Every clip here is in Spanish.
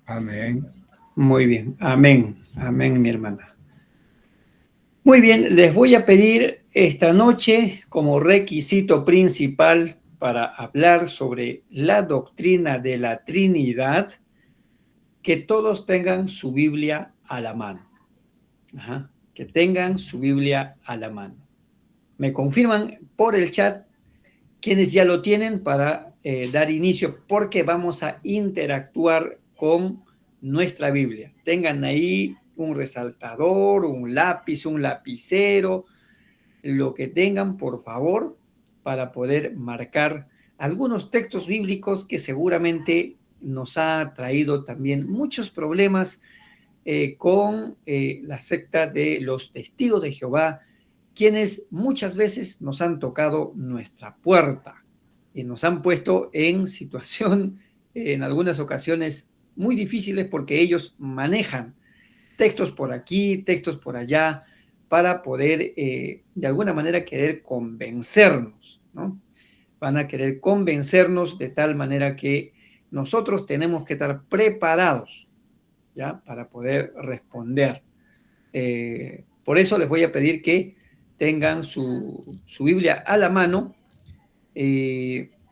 Amén. Muy bien, amén, amén, mi hermana. Muy bien, les voy a pedir esta noche como requisito principal para hablar sobre la doctrina de la Trinidad, que todos tengan su Biblia a la mano. Ajá, que tengan su Biblia a la mano. Me confirman por el chat quienes ya lo tienen para dar inicio, porque vamos a interactuar con nuestra Biblia. Tengan ahí un resaltador, un lápiz, un lapicero, lo que tengan, por favor, para poder marcar algunos textos bíblicos que seguramente nos ha traído también muchos problemas con la secta de los testigos de Jehová, quienes muchas veces nos han tocado nuestra puerta y nos han puesto en situación, en algunas ocasiones, muy difíciles porque ellos manejan textos por aquí, textos por allá, para poder de alguna manera querer convencernos, ¿no? Van a querer convencernos de tal manera que nosotros tenemos que estar preparados, ¿ya? Para poder responder. Por eso les voy a pedir que tengan su Biblia a la mano,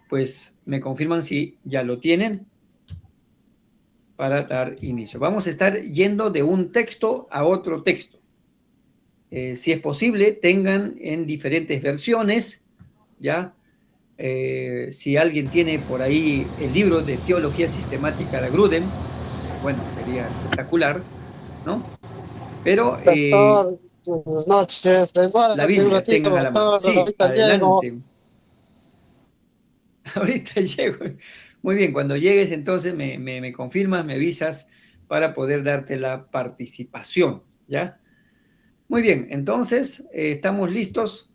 pues me confirman si ya lo tienen para dar inicio. Vamos a estar yendo de un texto a otro texto. Si es posible, tengan en diferentes versiones, ¿ya? Si alguien tiene por ahí el libro de Teología Sistemática de Grudem, bueno, sería espectacular, ¿no? Pero Pastor, buenas noches. la Demórate un Biblia ratito, tengan a la mano. pastor. Sí, Ahorita llego. adelante. Ahorita llego. Muy bien, cuando llegues entonces me confirmas, me avisas para poder darte la participación, ¿ya? Muy bien, entonces estamos listos,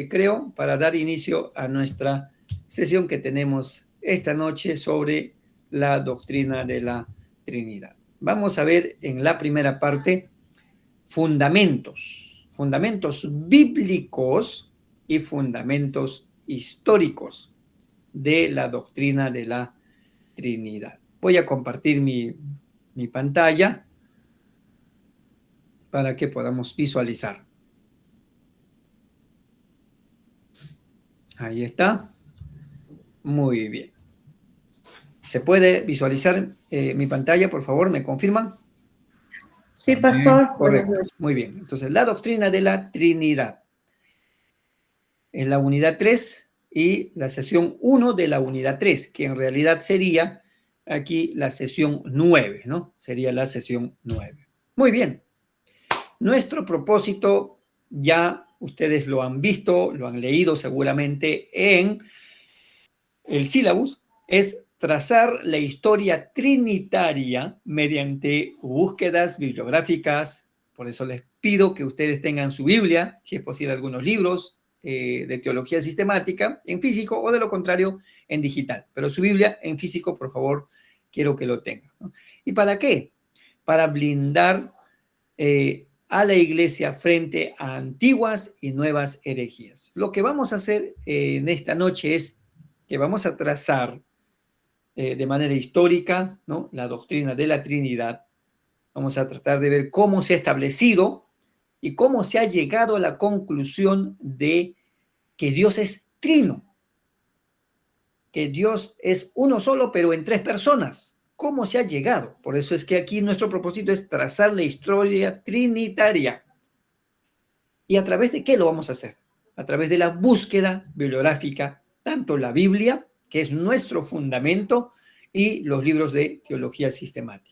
creo, para dar inicio a nuestra sesión que tenemos esta noche sobre la doctrina de la Trinidad. Vamos a ver en la primera parte fundamentos bíblicos y fundamentos históricos de la doctrina de la Trinidad. Voy a compartir mi pantalla para que podamos visualizar. Ahí está. Muy bien. ¿Se puede visualizar mi pantalla, por favor? ¿Me confirman? Sí, pastor. Buenas Correcto. noches. Muy bien. Entonces, la doctrina de la Trinidad es la unidad 3 y la sesión 1 de la unidad 3, que en realidad sería aquí la sesión 9, ¿no? Sería la sesión 9. Muy bien. Nuestro propósito, ya ustedes lo han visto, lo han leído seguramente en el sílabus, es trazar la historia trinitaria mediante búsquedas bibliográficas. Por eso les pido que ustedes tengan su Biblia, si es posible algunos libros de teología sistemática en físico o de lo contrario en digital. Pero su Biblia en físico, por favor, quiero que lo tengan, ¿no? ¿Y para qué? Para blindar a la iglesia frente a antiguas y nuevas herejías. Lo que vamos a hacer en esta noche es que vamos a trazar de manera histórica, ¿no?, la doctrina de la Trinidad. Vamos a tratar de ver cómo se ha establecido y cómo se ha llegado a la conclusión de que Dios es trino, que Dios es uno solo, pero en tres personas. ¿Cómo se ha llegado? Por eso es que aquí nuestro propósito es trazar la historia trinitaria. ¿Y a través de qué lo vamos a hacer? A través de la búsqueda bibliográfica, tanto la Biblia, que es nuestro fundamento, y los libros de teología sistemática.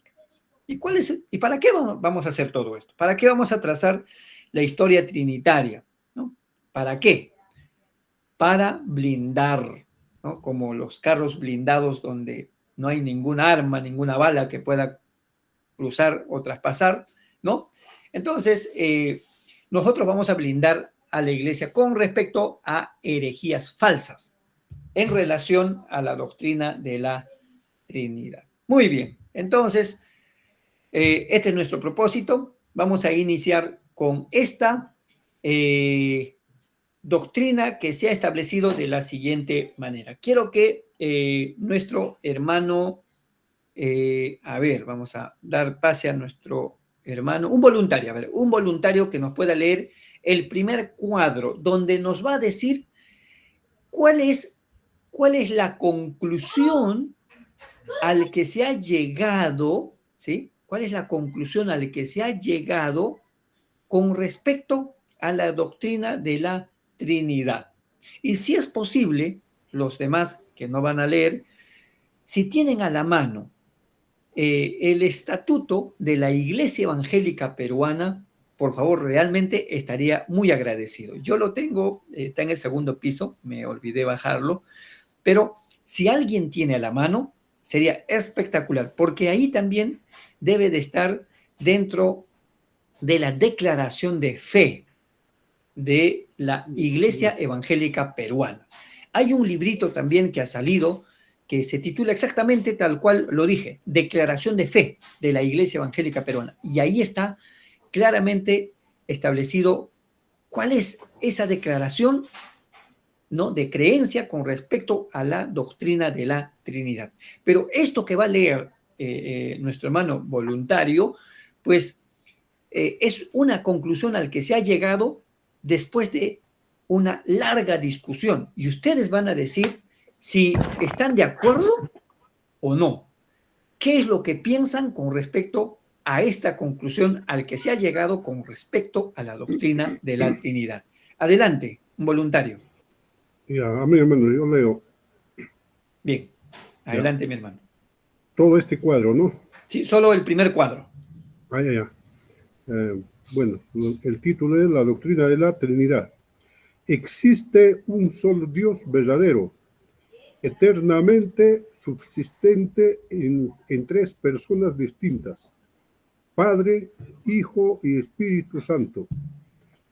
¿Y para qué vamos a hacer todo esto? ¿Para qué vamos a trazar la historia trinitaria? ¿No? ¿Para qué? Para blindar, ¿no?, como los carros blindados donde no hay ninguna arma, ninguna bala que pueda cruzar o traspasar, ¿no? Entonces, nosotros vamos a blindar a la iglesia con respecto a herejías falsas en relación a la doctrina de la Trinidad. Muy bien, entonces, este es nuestro propósito. Vamos a iniciar con esta doctrina que se ha establecido de la siguiente manera. Quiero que nuestro hermano A ver, vamos a dar pase a nuestro hermano, un voluntario, a ver, un voluntario que nos pueda leer el primer cuadro, donde nos va a decir cuál es la conclusión al que se ha llegado, ¿sí? ¿Cuál es la conclusión al que se ha llegado con respecto a la doctrina de la Trinidad? Y si es posible, los demás que no van a leer, si tienen a la mano el estatuto de la Iglesia Evangélica Peruana, por favor, realmente estaría muy agradecido. Yo lo tengo, está en el segundo piso, me olvidé bajarlo, pero si alguien tiene a la mano, sería espectacular, porque ahí también debe de estar dentro de la declaración de fe de la Iglesia Evangélica Peruana. Hay un librito también que ha salido que se titula exactamente tal cual lo dije, Declaración de Fe de la Iglesia Evangélica Peruana. Y ahí está claramente establecido cuál es esa declaración, ¿no?, de creencia con respecto a la doctrina de la Trinidad. Pero esto que va a leer nuestro hermano voluntario, pues es una conclusión al que se ha llegado después de una larga discusión. Y ustedes van a decir si están de acuerdo o no. ¿Qué es lo que piensan con respecto a esta conclusión al que se ha llegado con respecto a la doctrina de la Trinidad? Adelante, un voluntario. Ya, a mí, hermano, yo leo. Bien, adelante, mi hermano. Todo este cuadro, ¿no? Sí, solo el primer cuadro. Ya. Bueno, el título es La doctrina de la Trinidad. Existe un solo Dios verdadero, eternamente subsistente en tres personas distintas: Padre, Hijo y Espíritu Santo,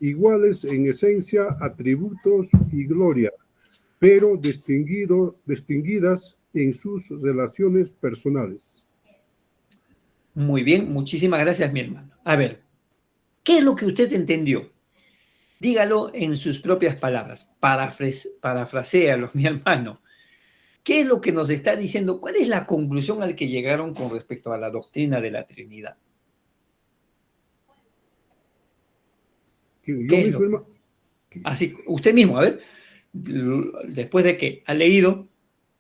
iguales en esencia, atributos y gloria, pero distinguidas en sus relaciones personales. Muy bien, muchísimas gracias, mi hermano. A ver, ¿qué es lo que usted entendió? Dígalo en sus propias palabras, parafraséalo, mi hermano. ¿Qué es lo que nos está diciendo? ¿Cuál es la conclusión al que llegaron con respecto a la doctrina de la Trinidad? Yo ¿Qué es mismo, lo que... Así, usted mismo, a ver, después de que ha leído,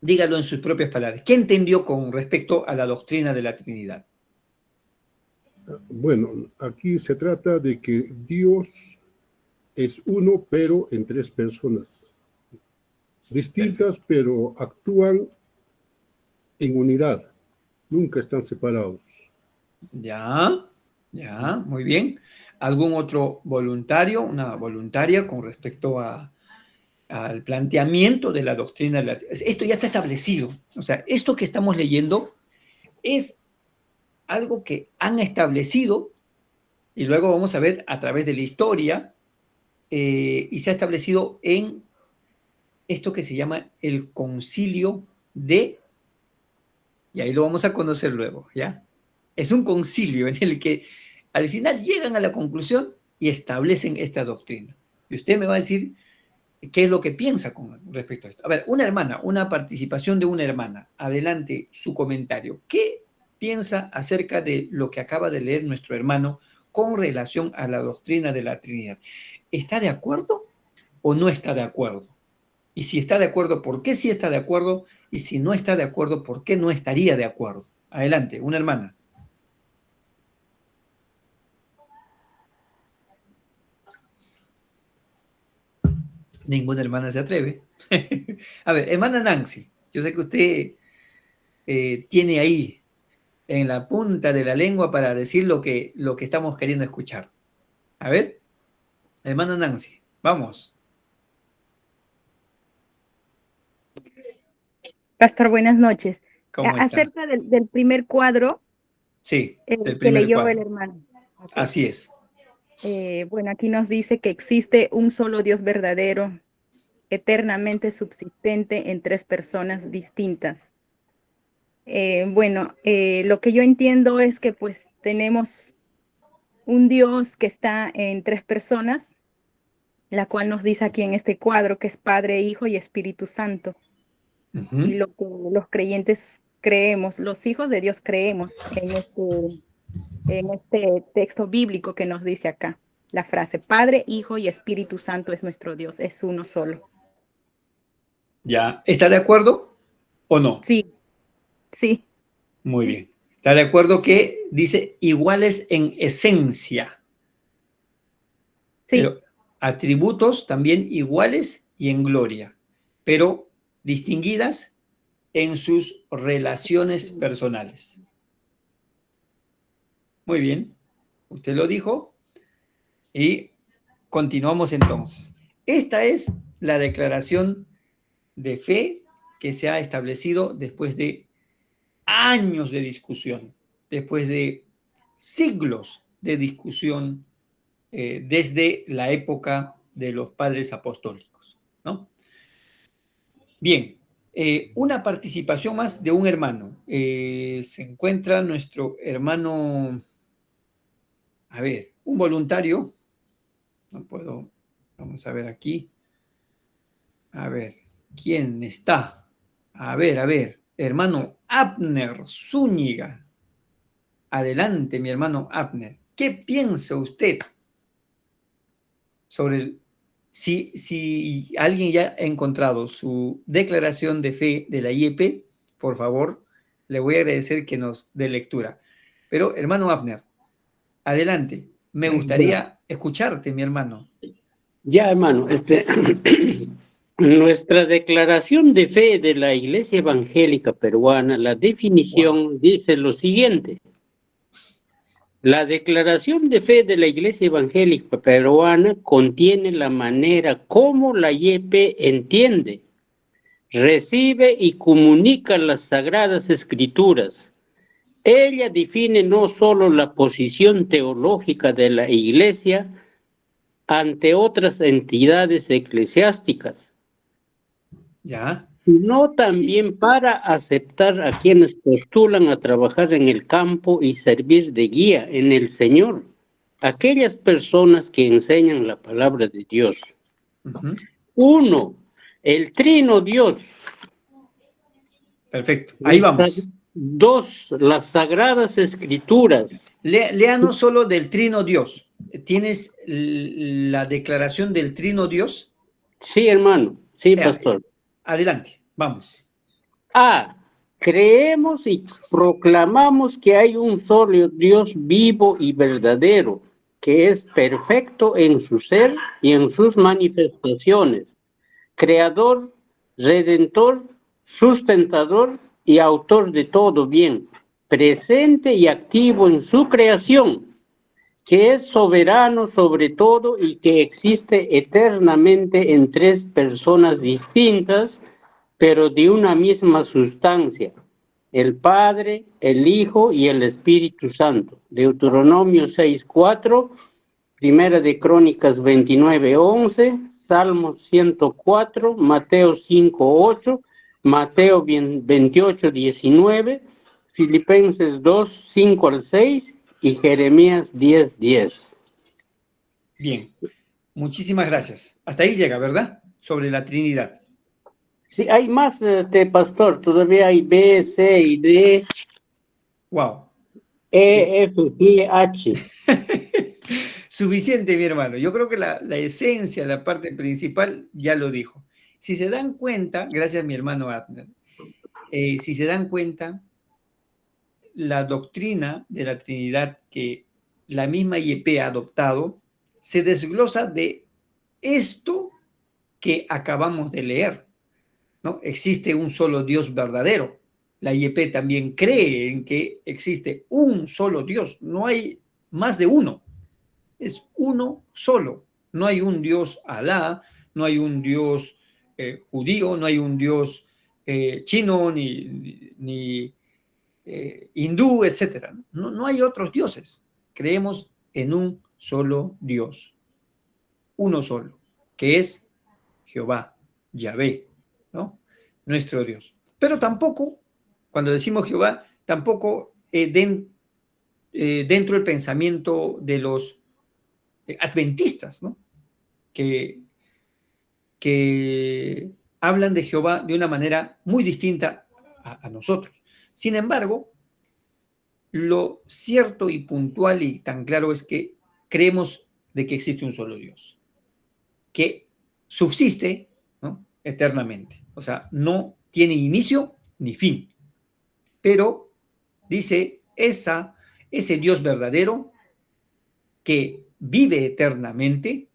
dígalo en sus propias palabras. ¿Qué entendió con respecto a la doctrina de la Trinidad? Bueno, aquí se trata de que Dios es uno, pero en tres personas distintas, pero actúan en unidad, nunca están separados. Ya, muy bien. ¿Algún otro voluntario, una voluntaria con respecto al planteamiento de la doctrina de la Trinidad? Esto ya está establecido. O sea, esto que estamos leyendo es algo que han establecido y luego vamos a ver a través de la historia y se ha establecido en esto que se llama el concilio de, y ahí lo vamos a conocer luego, ¿ya? Es un concilio en el que al final llegan a la conclusión y establecen esta doctrina. Y usted me va a decir qué es lo que piensa con respecto a esto. A ver, una hermana, una participación de una hermana. Adelante su comentario. ¿Qué piensa acerca de lo que acaba de leer nuestro hermano con relación a la doctrina de la Trinidad? ¿Está de acuerdo o no está de acuerdo? Y si está de acuerdo, ¿por qué sí está de acuerdo? Y si no está de acuerdo, ¿por qué no estaría de acuerdo? Adelante, una hermana. Ninguna hermana se atreve. A ver, hermana Nancy, yo sé que usted tiene ahí en la punta de la lengua para decir lo que estamos queriendo escuchar. A ver, hermana Nancy, vamos. Pastor, buenas noches. ¿Cómo está? Acerca del primer cuadro Sí, del que primer leyó cuadro. el hermano. Okay. Así es. Bueno, aquí nos dice que existe un solo Dios verdadero, eternamente subsistente en tres personas distintas. Lo que yo entiendo es que pues tenemos un Dios que está en tres personas, la cual nos dice aquí en este cuadro que es Padre, Hijo y Espíritu Santo. Uh-huh. Y lo que los creyentes creemos, los hijos de Dios creemos en este texto bíblico que nos dice acá. La frase Padre, Hijo y Espíritu Santo es nuestro Dios, es uno solo. ¿Ya? ¿Está de acuerdo o no? Sí, sí, Muy bien. ¿Está de acuerdo que dice iguales en esencia? sí, Pero atributos también iguales y en gloria, pero distinguidas en sus relaciones personales. Muy bien, usted lo dijo y continuamos entonces. Esta es la declaración de fe que se ha establecido después de años de discusión, después de siglos de discusión desde la época de los padres apostólicos, ¿no? Bien, una participación más de un hermano. Se encuentra nuestro hermano, a ver, un voluntario. No puedo, vamos a ver aquí. A ver, ¿quién está? A ver, hermano Abner Zúñiga. Adelante, mi hermano Abner. ¿Qué piensa usted sobre si alguien ya ha encontrado su declaración de fe de la IEP? Por favor, le voy a agradecer que nos dé lectura. Pero, hermano Abner, adelante. Me gustaría escucharte, mi hermano. Ya, hermano, nuestra declaración de fe de la Iglesia Evangélica Peruana, la definición dice lo siguiente. La declaración de fe de la Iglesia Evangélica Peruana contiene la manera como la IEP entiende, recibe y comunica las Sagradas Escrituras. Ella define no solo la posición teológica de la Iglesia ante otras entidades eclesiásticas, ¿Ya? sino también para aceptar a quienes postulan a trabajar en el campo y servir de guía en el Señor, aquellas personas que enseñan la palabra de Dios. Uh-huh. 1. El Trino Dios. Perfecto, ahí vamos. 2. Las Sagradas Escrituras. Léanos solo del Trino Dios. ¿Tienes la declaración del Trino Dios? Sí, hermano. Sí, pastor. Adelante, vamos. A. Creemos y proclamamos que hay un solo Dios vivo y verdadero, que es perfecto en su ser y en sus manifestaciones, creador, redentor, sustentador y autor de todo bien, presente y activo en su creación, que es soberano sobre todo y que existe eternamente en tres personas distintas, pero de una misma sustancia, el Padre, el Hijo y el Espíritu Santo. Deuteronomio 6:4, Primera de Crónicas 29:11, Salmos 104, Mateo 5:8, Mateo 28:19, Filipenses 2:5-6 y Jeremías 10:10. Bien, muchísimas gracias. Hasta ahí llega, ¿verdad? Sobre la Trinidad. Sí, hay más, pastor, todavía hay B, C y D. Wow. E, F, G, H. Suficiente, mi hermano. Yo creo que la esencia, la parte principal, ya lo dijo. Si se dan cuenta, gracias mi hermano Abner, si se dan cuenta, la doctrina de la Trinidad que la misma IEP ha adoptado se desglosa de esto que acabamos de leer, ¿no? Existe un solo Dios verdadero. La IEP también cree en que existe un solo Dios, no hay más de uno, es uno solo. No hay un Dios Alá, no hay un Dios judío, no hay un Dios chino, ni hindú, etc. No hay otros dioses. Creemos en un solo Dios, uno solo, que es Jehová, Yahvé, ¿no? Nuestro Dios. Pero tampoco, cuando decimos Jehová, tampoco dentro del pensamiento de los adventistas, ¿no? Que hablan de Jehová de una manera muy distinta a nosotros. Sin embargo, lo cierto y puntual y tan claro es que creemos de que existe un solo Dios, que subsiste, ¿no?, eternamente. O sea, no tiene inicio ni fin. Pero dice, ese Dios verdadero que vive eternamente,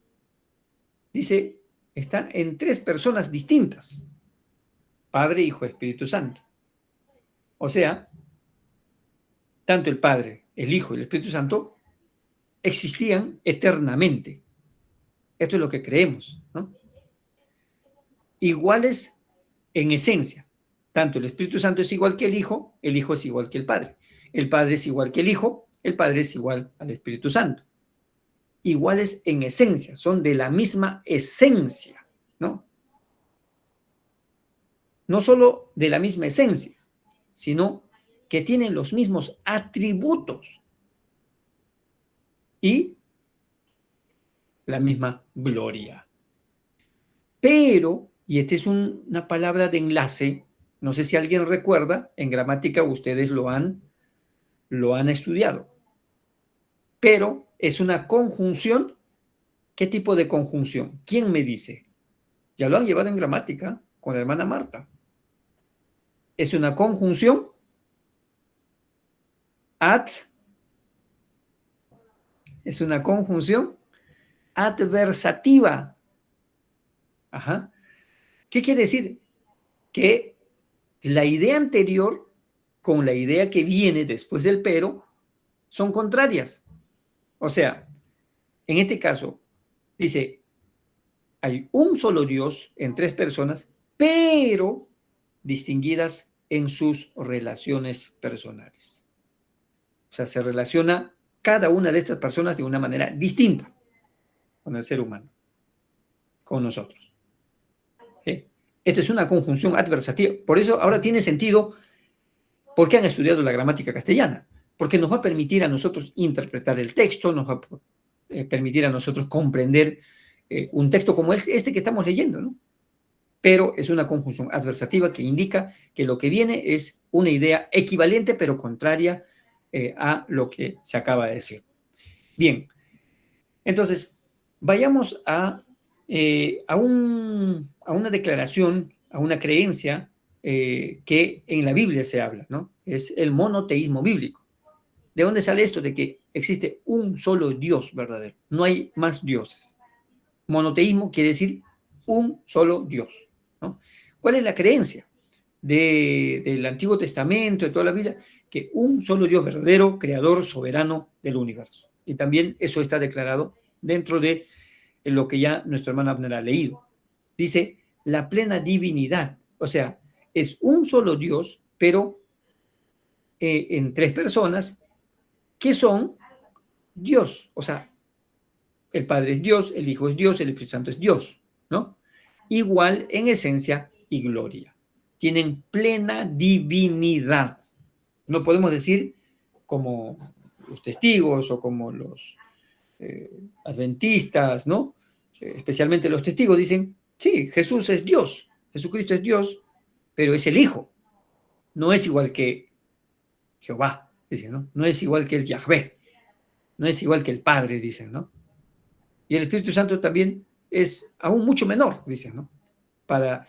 dice, está en tres personas distintas: Padre, Hijo, Espíritu Santo. O sea, tanto el Padre, el Hijo y el Espíritu Santo existían eternamente. Esto es lo que creemos, ¿no? Iguales en esencia. Tanto el Espíritu Santo es igual que el Hijo es igual que el Padre es igual que el Padre es igual al Espíritu Santo. Iguales en esencia, son de la misma esencia, ¿no? No solo de la misma esencia, sino que tienen los mismos atributos y la misma gloria. Pero, y esta es una palabra de enlace, no sé si alguien recuerda, en gramática ustedes lo han estudiado, pero es una conjunción. ¿Qué tipo de conjunción? ¿Quién me dice? Ya lo han llevado en gramática con la hermana Marta. Es una conjunción adversativa. Ajá. ¿Qué quiere decir? Que la idea anterior con la idea que viene después del pero son contrarias. O sea, en este caso, dice, hay un solo Dios en tres personas, pero distinguidas en sus relaciones personales. O sea, se relaciona cada una de estas personas de una manera distinta con el ser humano, con nosotros. ¿Sí? Esto es una conjunción adversativa. Por eso ahora tiene sentido por qué han estudiado la gramática castellana. Porque nos va a permitir a nosotros interpretar el texto, nos va a permitir a nosotros comprender un texto como este que estamos leyendo, ¿no? Pero es una conjunción adversativa que indica que lo que viene es una idea equivalente pero contraria a lo que se acaba de decir. Bien, entonces vayamos a una declaración, a una creencia que en la Biblia se habla, ¿no? Es el monoteísmo bíblico. ¿De dónde sale esto? De que existe un solo Dios verdadero, no hay más dioses. Monoteísmo quiere decir un solo Dios, ¿no? ¿Cuál es la creencia del Antiguo Testamento, de toda la Biblia? Que un solo Dios verdadero, creador, soberano del universo. Y también eso está declarado dentro de lo que ya nuestro hermano Abner ha leído. Dice la plena divinidad, o sea, es un solo Dios, pero en tres personas que son Dios. O sea, el Padre es Dios, el Hijo es Dios, el Espíritu Santo es Dios, ¿no? Igual en esencia y gloria. Tienen plena divinidad. No podemos decir como los testigos o como los adventistas, ¿no? Especialmente los testigos dicen, sí, Jesús es Dios, Jesucristo es Dios, pero es el Hijo. No es igual que Jehová, dicen, ¿no? No es igual que el Yahvé, no es igual que el Padre, dicen, ¿no? Y el Espíritu Santo también es aún mucho menor, dicen, ¿no? Para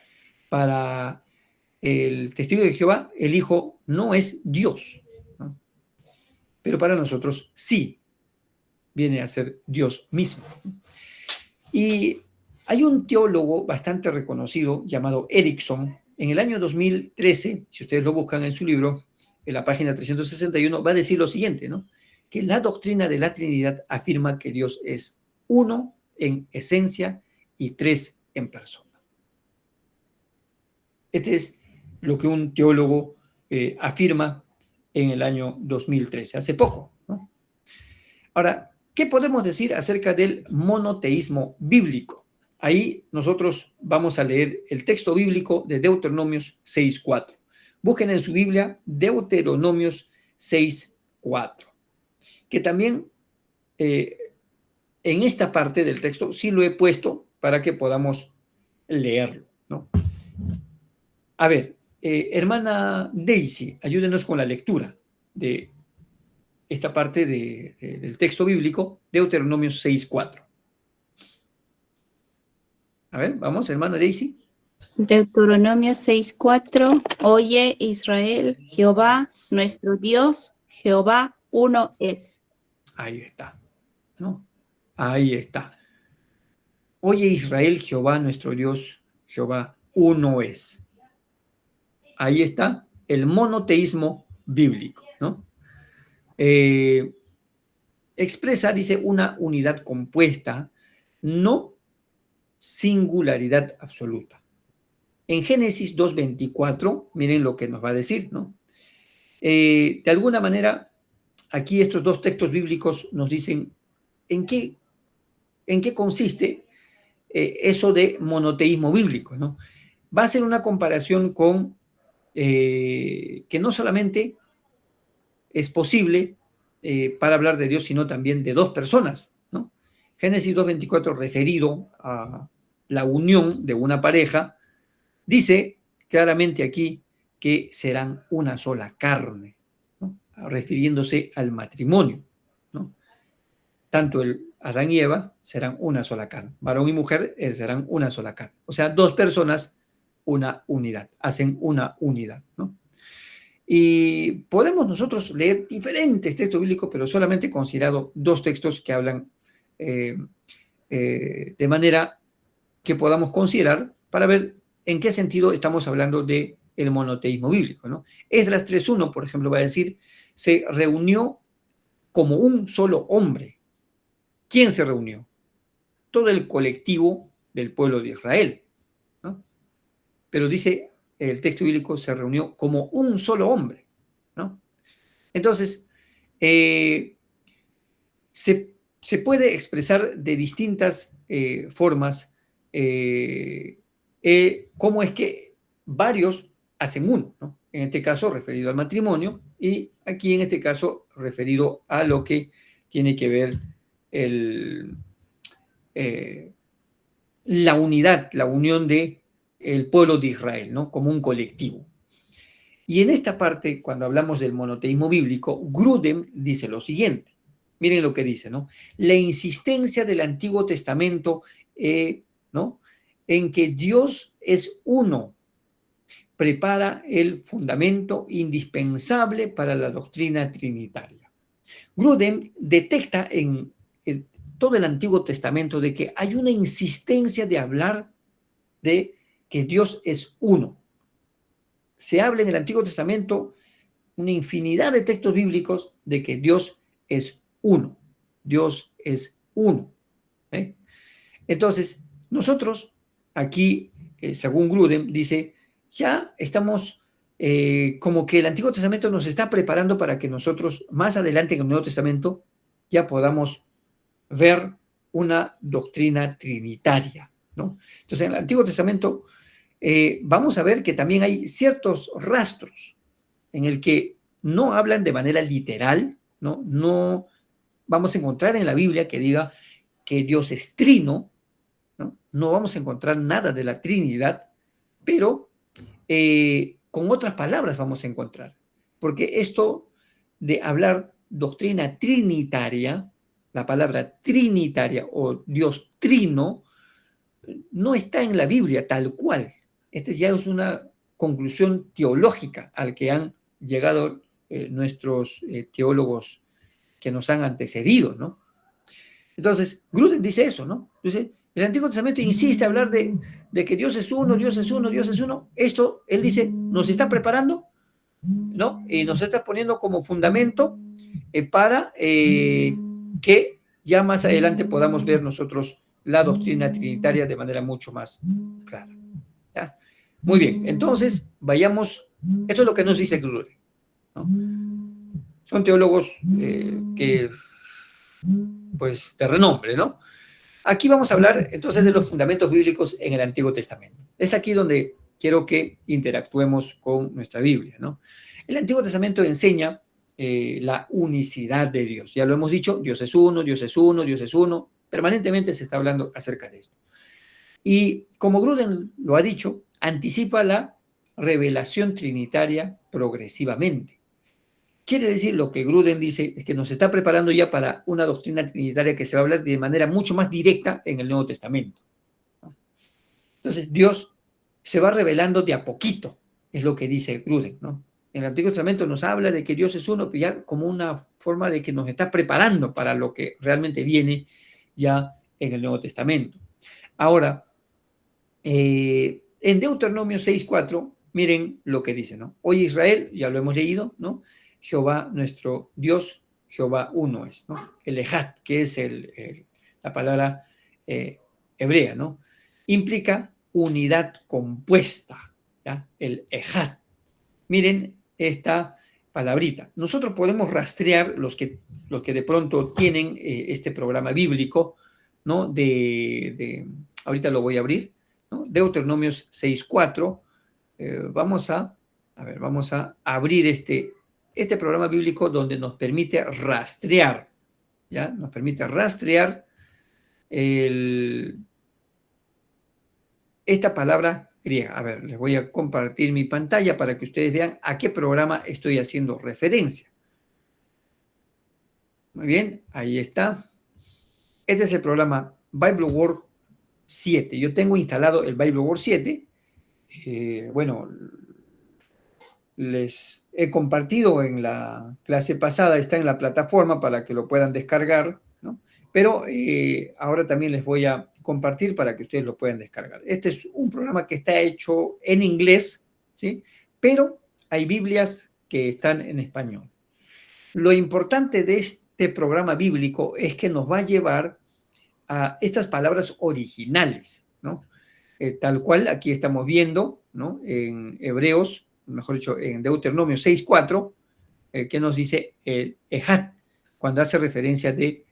el testigo de Jehová, el Hijo no es Dios, ¿no? Pero para nosotros sí viene a ser Dios mismo. Y hay un teólogo bastante reconocido llamado Erickson. En el año 2013, si ustedes lo buscan en su libro, en la página 361, va a decir lo siguiente, ¿no? Que la doctrina de la Trinidad afirma que Dios es uno en esencia y tres en persona. Este es lo que un teólogo afirma en el año 2013, hace poco, ¿no? Ahora, ¿qué podemos decir acerca del monoteísmo bíblico? Ahí nosotros vamos a leer el texto bíblico de Deuteronomios 6:4. Busquen en su Biblia Deuteronomios 6:4, que también en esta parte del texto sí lo he puesto para que podamos leerlo, ¿no? A ver, Hermana Daisy, ayúdenos con la lectura de esta parte del texto bíblico, Deuteronomio 6:4. A ver, vamos, hermana Daisy. Deuteronomio 6:4. Oye Israel, Jehová, nuestro Dios, Jehová uno es. Ahí está, ¿no? Ahí está. Oye Israel, Jehová, nuestro Dios, Jehová uno es. Ahí está el monoteísmo bíblico, ¿no? Expresa, dice, una unidad compuesta, no singularidad absoluta. En Génesis 2:24, miren lo que nos va a decir, ¿no? De alguna manera, aquí estos dos textos bíblicos nos dicen en qué consiste eso de monoteísmo bíblico, ¿no? Va a ser una comparación con que no solamente es posible para hablar de Dios, sino también de dos personas, ¿no? Génesis 2:24, referido a la unión de una pareja, dice claramente aquí que serán una sola carne, ¿no? Refiriéndose al matrimonio, ¿no? Tanto el Adán y Eva serán una sola carne, varón y mujer serán una sola carne. O sea, dos personas, una unidad, hacen una unidad, ¿no? Y podemos nosotros leer diferentes textos bíblicos, pero solamente he considerado dos textos que hablan de manera que podamos considerar para ver en qué sentido estamos hablando del monoteísmo bíblico, ¿no? Esdras 3:1, por ejemplo, va a decir, se reunió como un solo hombre. ¿Quién se reunió? Todo el colectivo del pueblo de Israel, ¿no? Pero dice el texto bíblico, se reunió como un solo hombre, ¿no? Entonces, se puede expresar de distintas formas cómo es que varios hacen uno, ¿no? En este caso referido al matrimonio y aquí en este caso referido a lo que tiene que ver la unidad, la unión de el pueblo de Israel, ¿no? Como un colectivo. Y en esta parte, cuando hablamos del monoteísmo bíblico, Grudem dice lo siguiente. Miren lo que dice, ¿no? La insistencia del Antiguo Testamento, ¿no? En que Dios es uno, prepara el fundamento indispensable para la doctrina trinitaria. Grudem detecta en todo el Antiguo Testamento de que hay una insistencia de hablar de que Dios es uno. Se habla en el Antiguo Testamento una infinidad de textos bíblicos de que Dios es uno. Dios es uno. Entonces, nosotros aquí, según Grudem, dice, ya estamos como que el Antiguo Testamento nos está preparando para que nosotros más adelante en el Nuevo Testamento ya podamos ver una doctrina trinitaria, ¿no? Entonces, en el Antiguo Testamento vamos a ver que también hay ciertos rastros en el que no hablan de manera literal, ¿no? No vamos a encontrar en la Biblia que diga que Dios es trino, ¿no? No vamos a encontrar nada de la Trinidad, pero con otras palabras vamos a encontrar, porque esto de hablar doctrina trinitaria, la palabra trinitaria o Dios trino, no está en la Biblia tal cual. Esta ya es una conclusión teológica al que han llegado nuestros teólogos que nos han antecedido, ¿no? Entonces, Grudem dice eso, ¿no? Dice, el Antiguo Testamento insiste a hablar de que Dios es uno, Dios es uno, Dios es uno. Esto, él dice, nos está preparando, ¿no? Y nos está poniendo como fundamento para que ya más adelante podamos ver nosotros la doctrina trinitaria de manera mucho más clara. ¿Ya? Muy bien, entonces vayamos, esto es lo que nos dice Grudem, ¿no? Son teólogos que, pues, de renombre, ¿no? Aquí vamos a hablar entonces de los fundamentos bíblicos en el Antiguo Testamento. Es aquí donde quiero que interactuemos con nuestra Biblia, ¿no? El Antiguo Testamento enseña la unicidad de Dios. Ya lo hemos dicho, Dios es uno, Dios es uno, Dios es uno. Permanentemente se está hablando acerca de esto. Y como Grudem lo ha dicho, anticipa la revelación trinitaria progresivamente. Quiere decir, lo que Gruden dice es que nos está preparando ya para una doctrina trinitaria que se va a hablar de manera mucho más directa en el Nuevo Testamento. Entonces, Dios se va revelando de a poquito, es lo que dice Gruden, ¿no? En el Antiguo Testamento nos habla de que Dios es uno, pero ya como una forma de que nos está preparando para lo que realmente viene ya en el Nuevo Testamento. Ahora, en Deuteronomio 6:4, miren lo que dice, ¿no? Oye Israel, ya lo hemos leído, ¿no? Jehová nuestro Dios, Jehová uno es, ¿no? El Ejad, que es la palabra hebrea, ¿no? Implica unidad compuesta, ¿ya? El Ejad. Miren esta palabrita. Nosotros podemos rastrear, los que de pronto tienen este programa bíblico, ¿no? Ahorita lo voy a abrir, ¿no? Deuteronomios 6:4. Vamos a abrir este programa bíblico donde nos permite rastrear, ¿ya? Nos permite rastrear esta palabra griega. A ver, les voy a compartir mi pantalla para que ustedes vean a qué programa estoy haciendo referencia. Muy bien, ahí está. Este es el programa BibleWord 7. Yo tengo instalado el BibleWord 7. Bueno, les he compartido en la clase pasada, está en la plataforma para que lo puedan descargar, ¿no? Pero ahora también les voy a compartir para que ustedes lo puedan descargar. Este es un programa que está hecho en inglés, ¿sí? Pero hay Biblias que están en español. Lo importante de este programa bíblico es que nos va a llevar a estas palabras originales, ¿no? Tal cual aquí estamos viendo, ¿no? En Hebreos, mejor dicho, en Deuteronomio 6:4, que nos dice el Ejad, cuando hace referencia de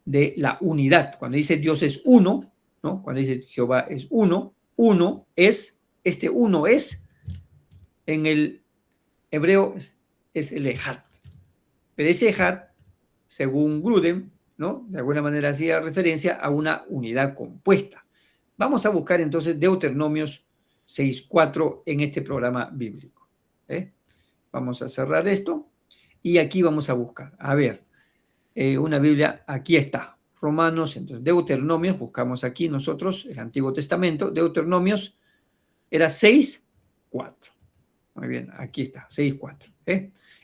la unidad. Cuando dice Dios es uno, ¿no? Cuando dice Jehová es uno, uno es, uno es, en el hebreo es el Ejad. Pero ese Ejad, según Gruden, ¿no? De alguna manera hacía referencia a una unidad compuesta. Vamos a buscar entonces Deuteronomios 6:4 en este programa bíblico. Vamos a cerrar esto y aquí vamos a buscar. A ver, una Biblia, aquí está. Romanos, entonces Deuteronomios, buscamos aquí nosotros el Antiguo Testamento. Deuteronomios era 6:4. Muy bien, aquí está, 6:4.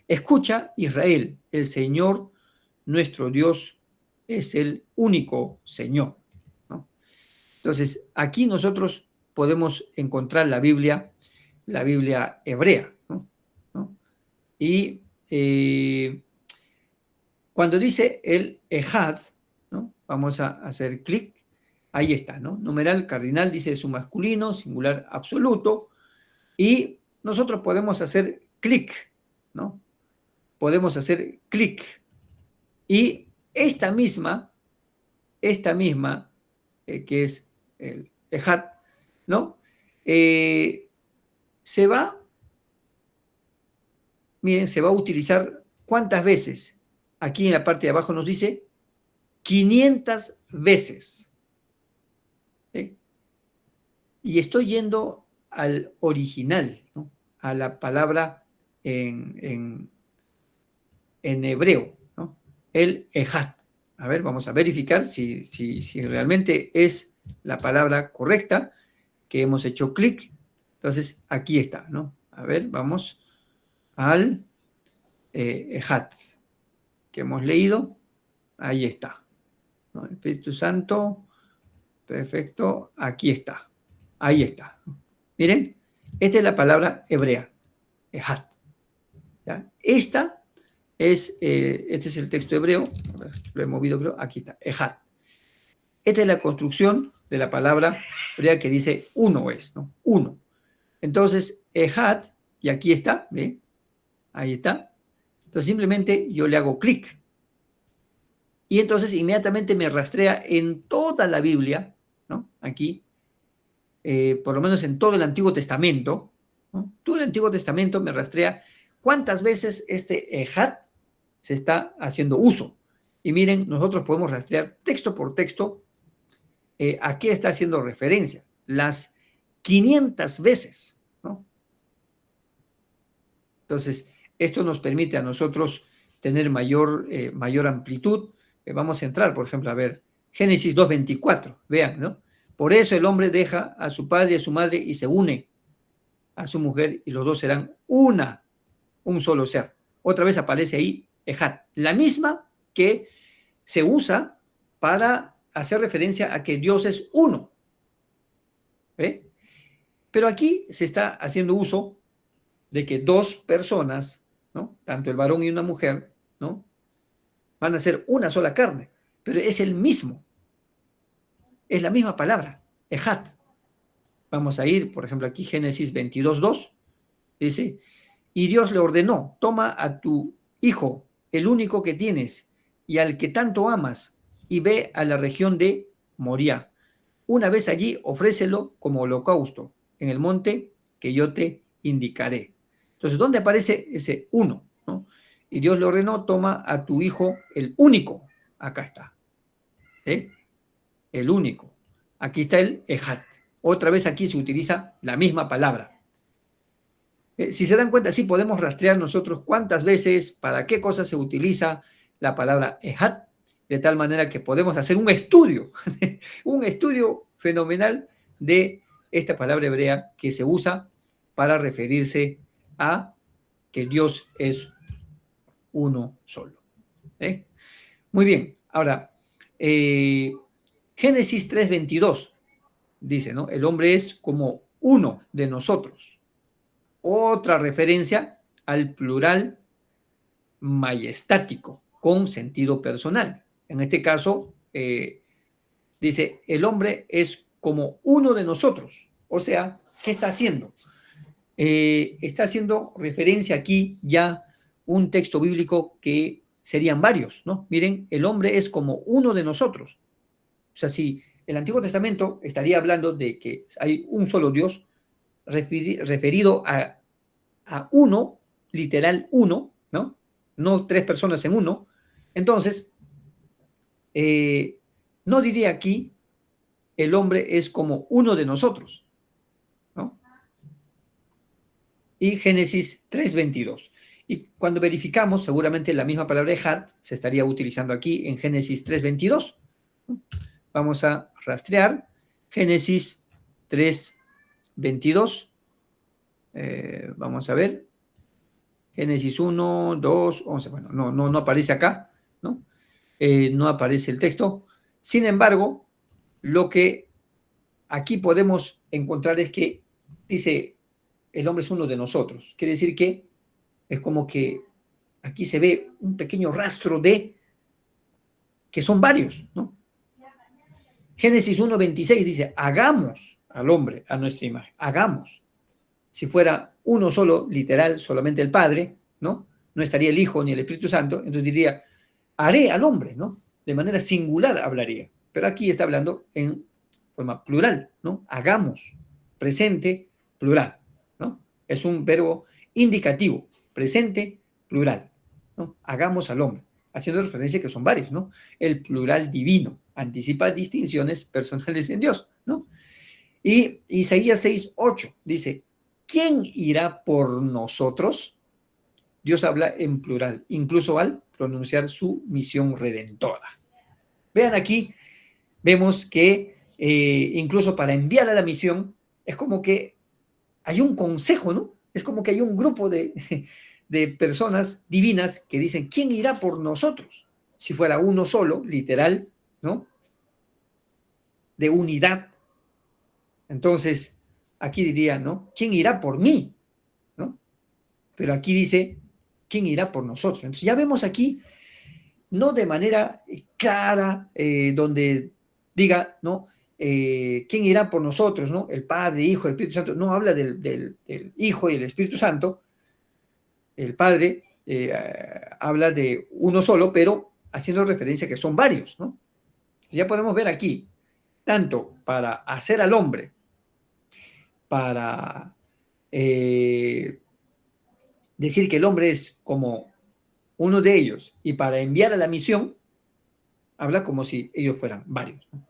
Escucha, Israel, el Señor, nuestro Dios, es el único Señor, ¿no? Entonces, aquí nosotros podemos encontrar la Biblia hebrea, ¿no? Y cuando dice el Ejad, ¿no? Vamos a hacer clic, ahí está, ¿no? Numeral cardinal dice su masculino, singular absoluto, y nosotros podemos hacer clic, ¿no? Podemos hacer clic. Y esta misma, que es el Ejad, ¿no? Se va a utilizar ¿cuántas veces? Aquí en la parte de abajo nos dice 500 veces. Y estoy yendo al original, ¿no? A la palabra en hebreo, ¿no? El Ejad. A ver, vamos a verificar si realmente es la palabra correcta, que hemos hecho clic. Entonces, aquí está, ¿no? A ver, vamos al Ejad que hemos leído. Ahí está, ¿no? El Espíritu Santo, perfecto, aquí está, ahí está. Miren, esta es la palabra hebrea, Ejad. ¿Ya? Este es el texto hebreo, a ver, lo he movido, creo, aquí está, Ejad. Esta es la construcción de la palabra hebrea que dice uno es, ¿no? Uno. Entonces, Ejad, y aquí está, ¿ve? Ahí está. Entonces, simplemente yo le hago clic. Y entonces, inmediatamente me rastrea en toda la Biblia, ¿no? Aquí, por lo menos en todo el Antiguo Testamento, ¿no? Todo el Antiguo Testamento me rastrea cuántas veces este Ejad se está haciendo uso. Y miren, nosotros podemos rastrear texto por texto a qué está haciendo referencia. Las 500 veces, ¿no? Entonces, esto nos permite a nosotros tener mayor amplitud. Vamos a entrar, por ejemplo, a ver, Génesis 2:24, vean, ¿no? Por eso el hombre deja a su padre y a su madre y se une a su mujer y los dos serán un solo ser. Otra vez aparece ahí Ejad, la misma que se usa para hacer referencia a que Dios es uno. ¿Ve? Pero aquí se está haciendo uso de que dos personas, ¿no? Tanto el varón y una mujer, ¿no? Van a ser una sola carne, pero es el mismo. Es la misma palabra, Ejad. Vamos a ir, por ejemplo, aquí Génesis 22:2, dice, y Dios le ordenó, toma a tu hijo, el único que tienes, y al que tanto amas, y ve a la región de Moriah. Una vez allí, ofrécelo como holocausto en el monte que yo te indicaré. Entonces, ¿dónde aparece ese uno? ¿No? Y Dios le ordenó, toma a tu hijo, el único. Acá está. El único. Aquí está el Ejad. Otra vez aquí se utiliza la misma palabra. Si se dan cuenta, sí podemos rastrear nosotros cuántas veces, para qué cosas se utiliza la palabra Ejad, de tal manera que podemos hacer un estudio fenomenal de esta palabra hebrea que se usa para referirse a que Dios es uno solo. Muy bien, ahora, Génesis 3:22 dice, ¿no? El hombre es como uno de nosotros. Otra referencia al plural majestático con sentido personal. En este caso, dice, el hombre es como uno de nosotros. O sea, ¿qué está haciendo? Está haciendo referencia aquí ya un texto bíblico que serían varios, ¿no? Miren, el hombre es como uno de nosotros. O sea, si el Antiguo Testamento estaría hablando de que hay un solo Dios referido a uno, literal uno, ¿no? No tres personas en uno. Entonces, no diría aquí el hombre es como uno de nosotros, ¿no? Y Génesis 3:22. Y cuando verificamos, seguramente la misma palabra Ejad se estaría utilizando aquí en Génesis 3:22. Vamos a rastrear Génesis 3:22. Vamos a ver. Génesis 1, 2, 11. Bueno, no aparece acá, ¿no? No aparece el texto. Sin embargo, lo que aquí podemos encontrar es que dice, el hombre es uno de nosotros. Quiere decir que es como que aquí se ve un pequeño rastro de que son varios, ¿no? Génesis 1:26 dice, hagamos al hombre a nuestra imagen, hagamos. Si fuera uno solo, literal, solamente el Padre, ¿no? No estaría el Hijo ni el Espíritu Santo, entonces diría, haré al hombre, ¿no? De manera singular hablaría. Pero aquí está hablando en forma plural, ¿no? Hagamos, presente, plural, ¿no? Es un verbo indicativo, presente, plural, ¿no? Hagamos al hombre, haciendo referencia que son varios, ¿no? El plural divino anticipa distinciones personales en Dios, ¿no? Y Isaías 6:8 dice, ¿quién irá por nosotros? Dios habla en plural, incluso al pronunciar su misión redentora. Vean aquí, vemos que incluso para enviar a la misión, es como que hay un consejo, ¿no? Es como que hay un grupo de personas divinas que dicen, ¿quién irá por nosotros? Si fuera uno solo, literal, ¿no? De unidad. Entonces, aquí diría, ¿no? ¿Quién irá por mí? ¿No? Pero aquí dice, ¿quién irá por nosotros? Entonces ya vemos aquí, no de manera clara, donde diga, ¿no? ¿Quién irá por nosotros? ¿No? El Padre, Hijo, el Espíritu Santo. No habla del Hijo y el Espíritu Santo. El Padre habla de uno solo, pero haciendo referencia a que son varios, ¿no? Ya podemos ver aquí, tanto para hacer al hombre, para decir que el hombre es como uno de ellos y para enviar a la misión, habla como si ellos fueran varios, ¿no?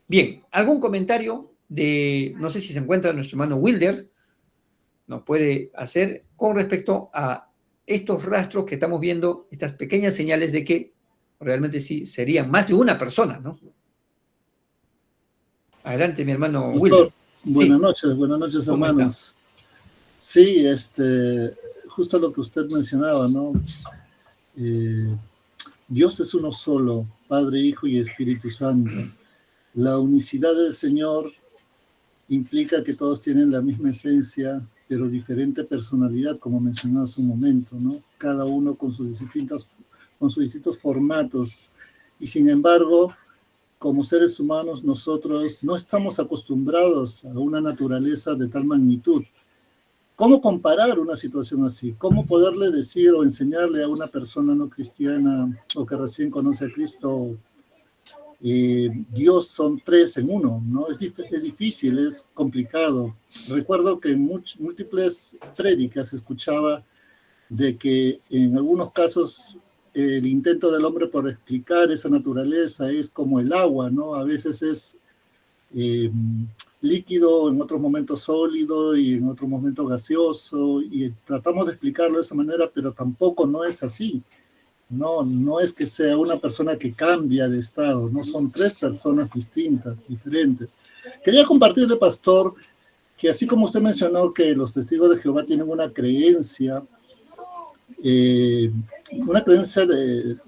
Bien, ¿algún comentario no sé si se encuentra nuestro hermano Wilder, nos puede hacer con respecto a estos rastros que estamos viendo, estas pequeñas señales de que realmente sí serían más de una persona, ¿no? Adelante, mi hermano Wilder. Pastor, buenas noches, ¿Cómo hermanos. Sí, justo lo que usted mencionaba, ¿no? Dios es uno solo, Padre, Hijo y Espíritu Santo. La unicidad del Señor implica que todos tienen la misma esencia, pero diferente personalidad, como mencionaba hace un momento, ¿no? Cada uno con sus distintos formatos. Y sin embargo, como seres humanos, nosotros no estamos acostumbrados a una naturaleza de tal magnitud. ¿Cómo comparar una situación así? ¿Cómo poderle decir o enseñarle a una persona no cristiana o que recién conoce a Cristo, Dios son tres en uno, ¿no? Es difícil, es complicado. Recuerdo que en múltiples prédicas escuchaba de que en algunos casos el intento del hombre por explicar esa naturaleza es como el agua, ¿no? A veces es líquido, en otros momentos sólido y en otros momentos gaseoso, y tratamos de explicarlo de esa manera, pero tampoco no es así. No es que sea una persona que cambia de estado, no son tres personas distintas, diferentes. Quería compartirle, pastor, que así como usted mencionó que los testigos de Jehová tienen una creencia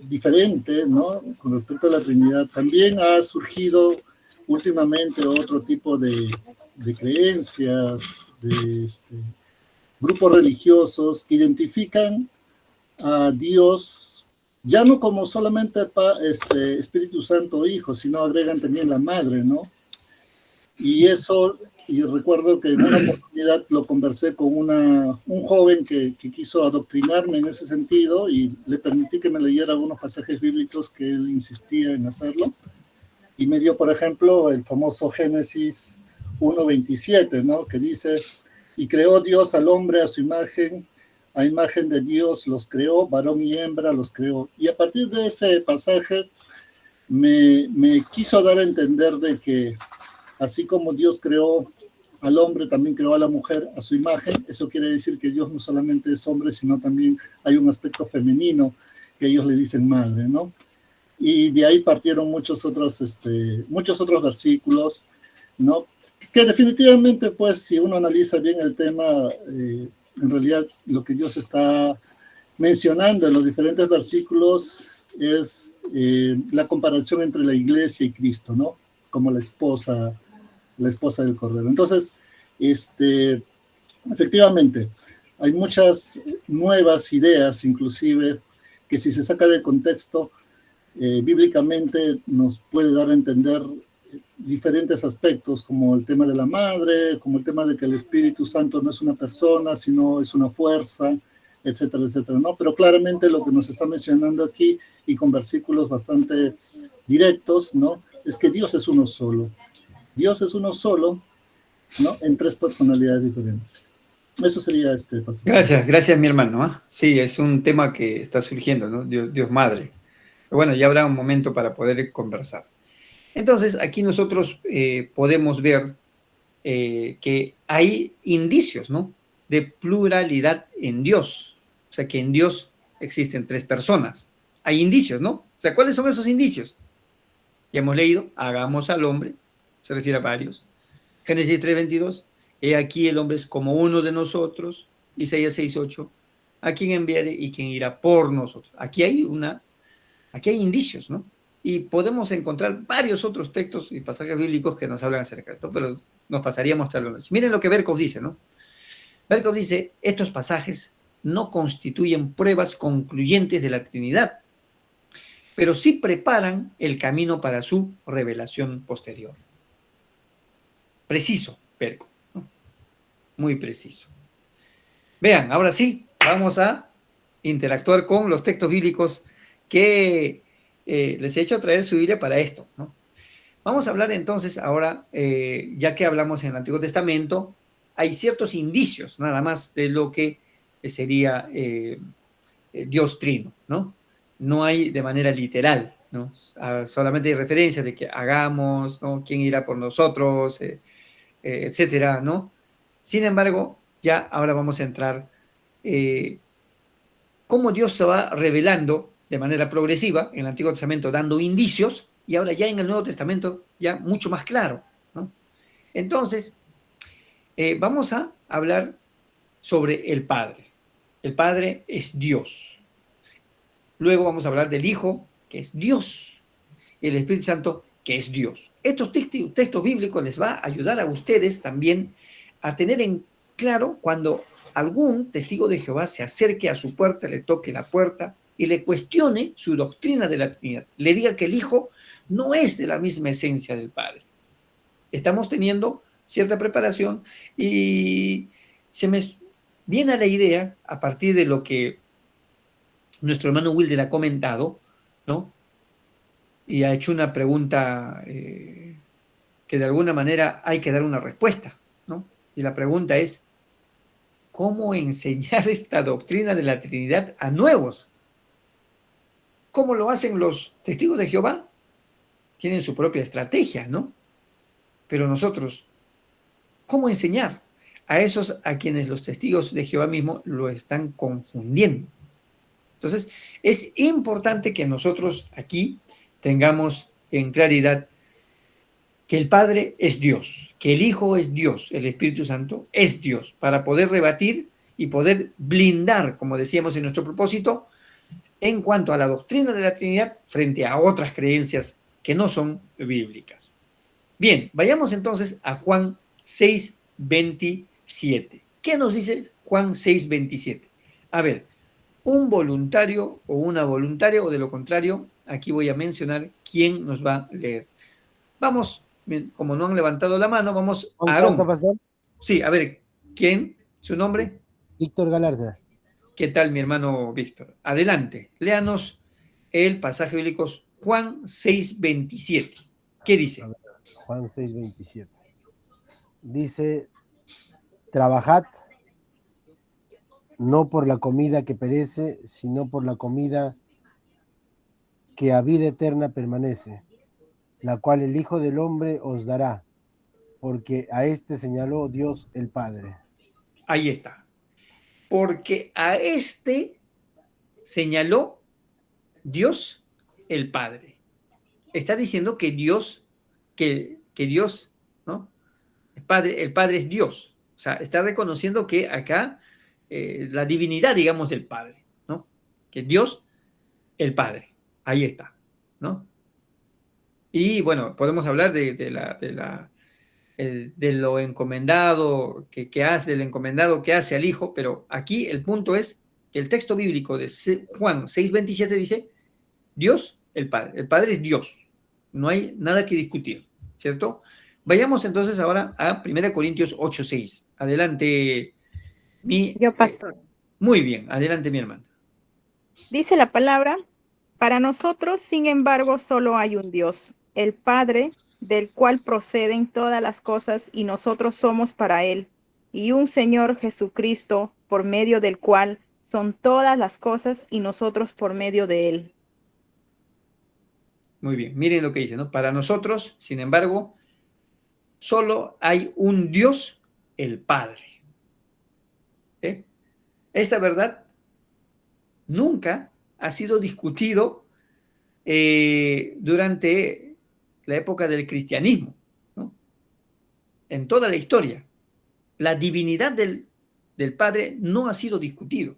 diferente, ¿no? Con respecto a la Trinidad, también ha surgido últimamente otro tipo de creencias, de grupos religiosos que identifican a Dios ya no como solamente Espíritu Santo Hijo, sino agregan también la Madre, ¿no? Y recuerdo que en una oportunidad lo conversé con un joven que quiso adoctrinarme en ese sentido y le permití que me leyera algunos pasajes bíblicos que él insistía en hacerlo. Y me dio, por ejemplo, el famoso Génesis 1:27, ¿no? Que dice, y creó Dios al hombre a su imagen, a imagen de Dios los creó, varón y hembra los creó. Y a partir de ese pasaje me quiso dar a entender de que así como Dios creó al hombre, también creó a la mujer a su imagen. Eso quiere decir que Dios no solamente es hombre, sino también hay un aspecto femenino que ellos le dicen madre, ¿no? Y de ahí partieron muchos otros versículos, ¿no? Que definitivamente, pues, si uno analiza bien el tema, en realidad lo que Dios está mencionando en los diferentes versículos es la comparación entre la iglesia y Cristo, ¿no? Como la esposa del Cordero. Entonces, efectivamente, hay muchas nuevas ideas, inclusive, que si se saca de contexto, bíblicamente nos puede dar a entender diferentes aspectos, como el tema de la madre, como el tema de que el Espíritu Santo no es una persona, sino es una fuerza, etcétera, etcétera, ¿no? Pero claramente lo que nos está mencionando aquí, y con versículos bastante directos, ¿no? Es que Dios es uno solo. Dios es uno solo, ¿no? En tres personalidades diferentes. Eso sería pastor. Gracias, mi hermano, ¿eh? Sí, es un tema que está surgiendo, ¿no? Dios Madre. Pero bueno, ya habrá un momento para poder conversar. Entonces, aquí nosotros podemos ver que hay indicios, ¿no? De pluralidad en Dios. O sea, que en Dios existen tres personas. Hay indicios, ¿no? O sea, ¿cuáles son esos indicios? Ya hemos leído, hagamos al hombre, se refiere a varios. Génesis 3:22, he aquí el hombre es como uno de nosotros. Isaías 6:8, a quien enviaré y quien irá por nosotros. Aquí hay indicios, ¿no? Y podemos encontrar varios otros textos y pasajes bíblicos que nos hablan acerca de esto, pero nos pasaríamos hasta la noche. Miren lo que Berkov dice, ¿no? Berkov dice, estos pasajes no constituyen pruebas concluyentes de la Trinidad, pero sí preparan el camino para su revelación posterior. Preciso, Berkov, ¿no? Muy preciso. Vean, ahora sí, vamos a interactuar con los textos bíblicos que les he hecho traer su Biblia para esto, ¿no? Vamos a hablar entonces ahora, ya que hablamos en el Antiguo Testamento, hay ciertos indicios nada más de lo que sería Dios Trino, ¿no? No hay de manera literal, ¿no? Solamente hay referencias de que hagamos, ¿no? ¿Quién irá por nosotros? etcétera, ¿no? Sin embargo, ya ahora vamos a entrar cómo Dios se va revelando de manera progresiva en el Antiguo Testamento, dando indicios, y ahora ya en el Nuevo Testamento ya mucho más claro, ¿no? Entonces, vamos a hablar sobre el Padre. El Padre es Dios. Luego vamos a hablar del Hijo, que es Dios, y el Espíritu Santo, que es Dios. Estos textos bíblicos les va a ayudar a ustedes también a tener en claro cuando algún testigo de Jehová se acerque a su puerta, le toque la puerta y le cuestione su doctrina de la Trinidad. Le diga que el Hijo no es de la misma esencia del Padre. Estamos teniendo cierta preparación y se me viene a la idea, a partir de lo que nuestro hermano Wilder ha comentado, ¿no? Y ha hecho una pregunta que de alguna manera hay que dar una respuesta, ¿no? Y la pregunta es, ¿cómo enseñar esta doctrina de la Trinidad a nuevos? ¿Cómo lo hacen los testigos de Jehová? Tienen su propia estrategia, ¿no? Pero nosotros, ¿cómo enseñar a esos a quienes los testigos de Jehová mismo lo están confundiendo? Entonces, es importante que nosotros aquí tengamos en claridad que el Padre es Dios, que el Hijo es Dios, el Espíritu Santo es Dios, para poder rebatir y poder blindar, como decíamos en nuestro propósito, en cuanto a la doctrina de la Trinidad frente a otras creencias que no son bíblicas. Bien, vayamos entonces a Juan 6:27. ¿Qué nos dice Juan 6:27? A ver, un voluntario o una voluntaria, o de lo contrario, aquí voy a mencionar quién nos va a leer. Vamos, como no han levantado la mano, vamos a Aarón. Pastor. Sí, a ver, ¿quién? ¿Su nombre? Víctor Galarza. ¿Qué tal, mi hermano Víctor? Adelante, léanos el pasaje bíblico Juan 6:27. ¿Qué dice? Juan 6:27. Dice, trabajad no por la comida que perece, sino por la comida que a vida eterna permanece, la cual el Hijo del Hombre os dará, porque a este señaló Dios el Padre. Ahí está. Porque a este señaló Dios el Padre. Está diciendo que Dios, que Dios, ¿no? El Padre es Dios. O sea, está reconociendo que acá la divinidad, digamos, del Padre, ¿no? Que Dios, el Padre. Ahí está, ¿no? Y bueno, podemos hablar de lo encomendado que hace, del encomendado que hace al Hijo, pero aquí el punto es que el texto bíblico de Juan 6:27 dice, Dios, el Padre es Dios, no hay nada que discutir, ¿cierto? Vayamos entonces ahora a 1 Corintios 8:6. Adelante, Yo, pastor. Muy bien, adelante, mi hermano. Dice la palabra, para nosotros, sin embargo, solo hay un Dios, el Padre, del cual proceden todas las cosas y nosotros somos para Él, y un Señor Jesucristo, por medio del cual son todas las cosas y nosotros por medio de Él. Muy bien, miren lo que dice, ¿no? Para nosotros, sin embargo, solo hay un Dios, el Padre. ¿Eh? Esta verdad nunca ha sido discutido durante la época del cristianismo, ¿no? En toda la historia, la divinidad del Padre no ha sido discutido.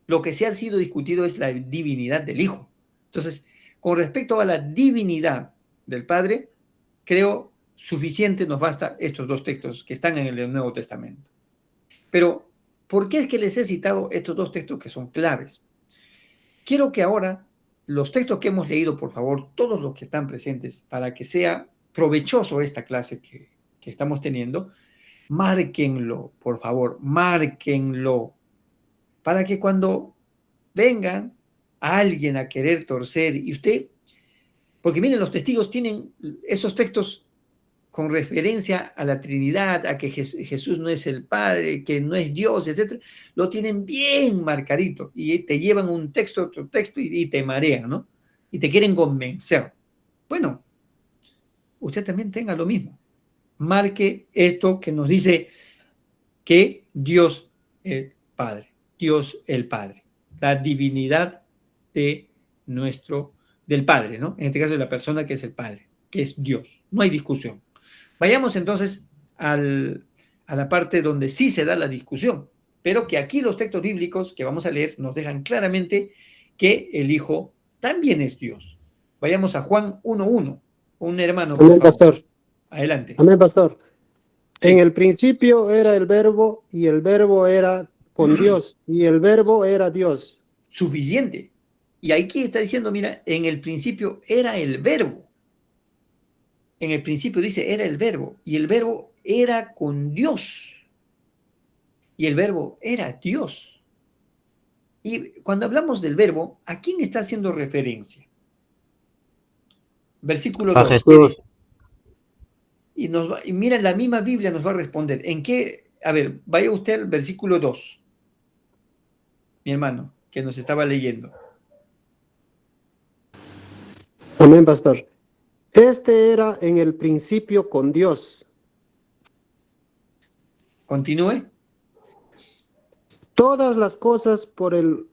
Lo que sí ha sido discutido es la divinidad del Hijo. Entonces, con respecto a la divinidad del Padre, creo suficiente nos basta estos dos textos que están en el Nuevo Testamento. Pero, ¿por qué es que les he citado estos dos textos que son claves? Quiero que ahora los textos que hemos leído, por favor, todos los que están presentes, para que sea provechoso esta clase que estamos teniendo, márquenlo, por favor, márquenlo, para que cuando venga alguien a querer torcer, y usted, porque miren, los testigos tienen esos textos con referencia a la Trinidad, a que Jesús no es el Padre, que no es Dios, etc., lo tienen bien marcadito y te llevan un texto, otro texto y te marean, ¿no? Y te quieren convencer. Bueno, usted también tenga lo mismo. marque esto que nos dice que Dios el Padre, Dios el Padre, la divinidad de del Padre, ¿no? En este caso de la persona que es el Padre, que es Dios. No hay discusión. Vayamos entonces a la parte donde sí se da la discusión, pero que aquí los textos bíblicos que vamos a leer nos dejan claramente que el Hijo también es Dios. Vayamos a Juan 1:1, un hermano. Amén, pastor. Adelante. Amén, pastor. Sí. En el principio era el verbo y el verbo era con Dios y el verbo era Dios. Suficiente. Y aquí está diciendo, mira, en el principio era el verbo. En el principio dice, era el verbo, y el verbo era con Dios. Y el verbo era Dios. Y cuando hablamos del verbo, ¿a quién está haciendo referencia? Versículo 2. A Jesús. Y mira, la misma Biblia nos va a responder. ¿En qué? A ver, vaya usted al versículo 2. Mi hermano, que nos estaba leyendo. Amén, pastor. Este era en el principio con Dios. Continúe. Todas las cosas por él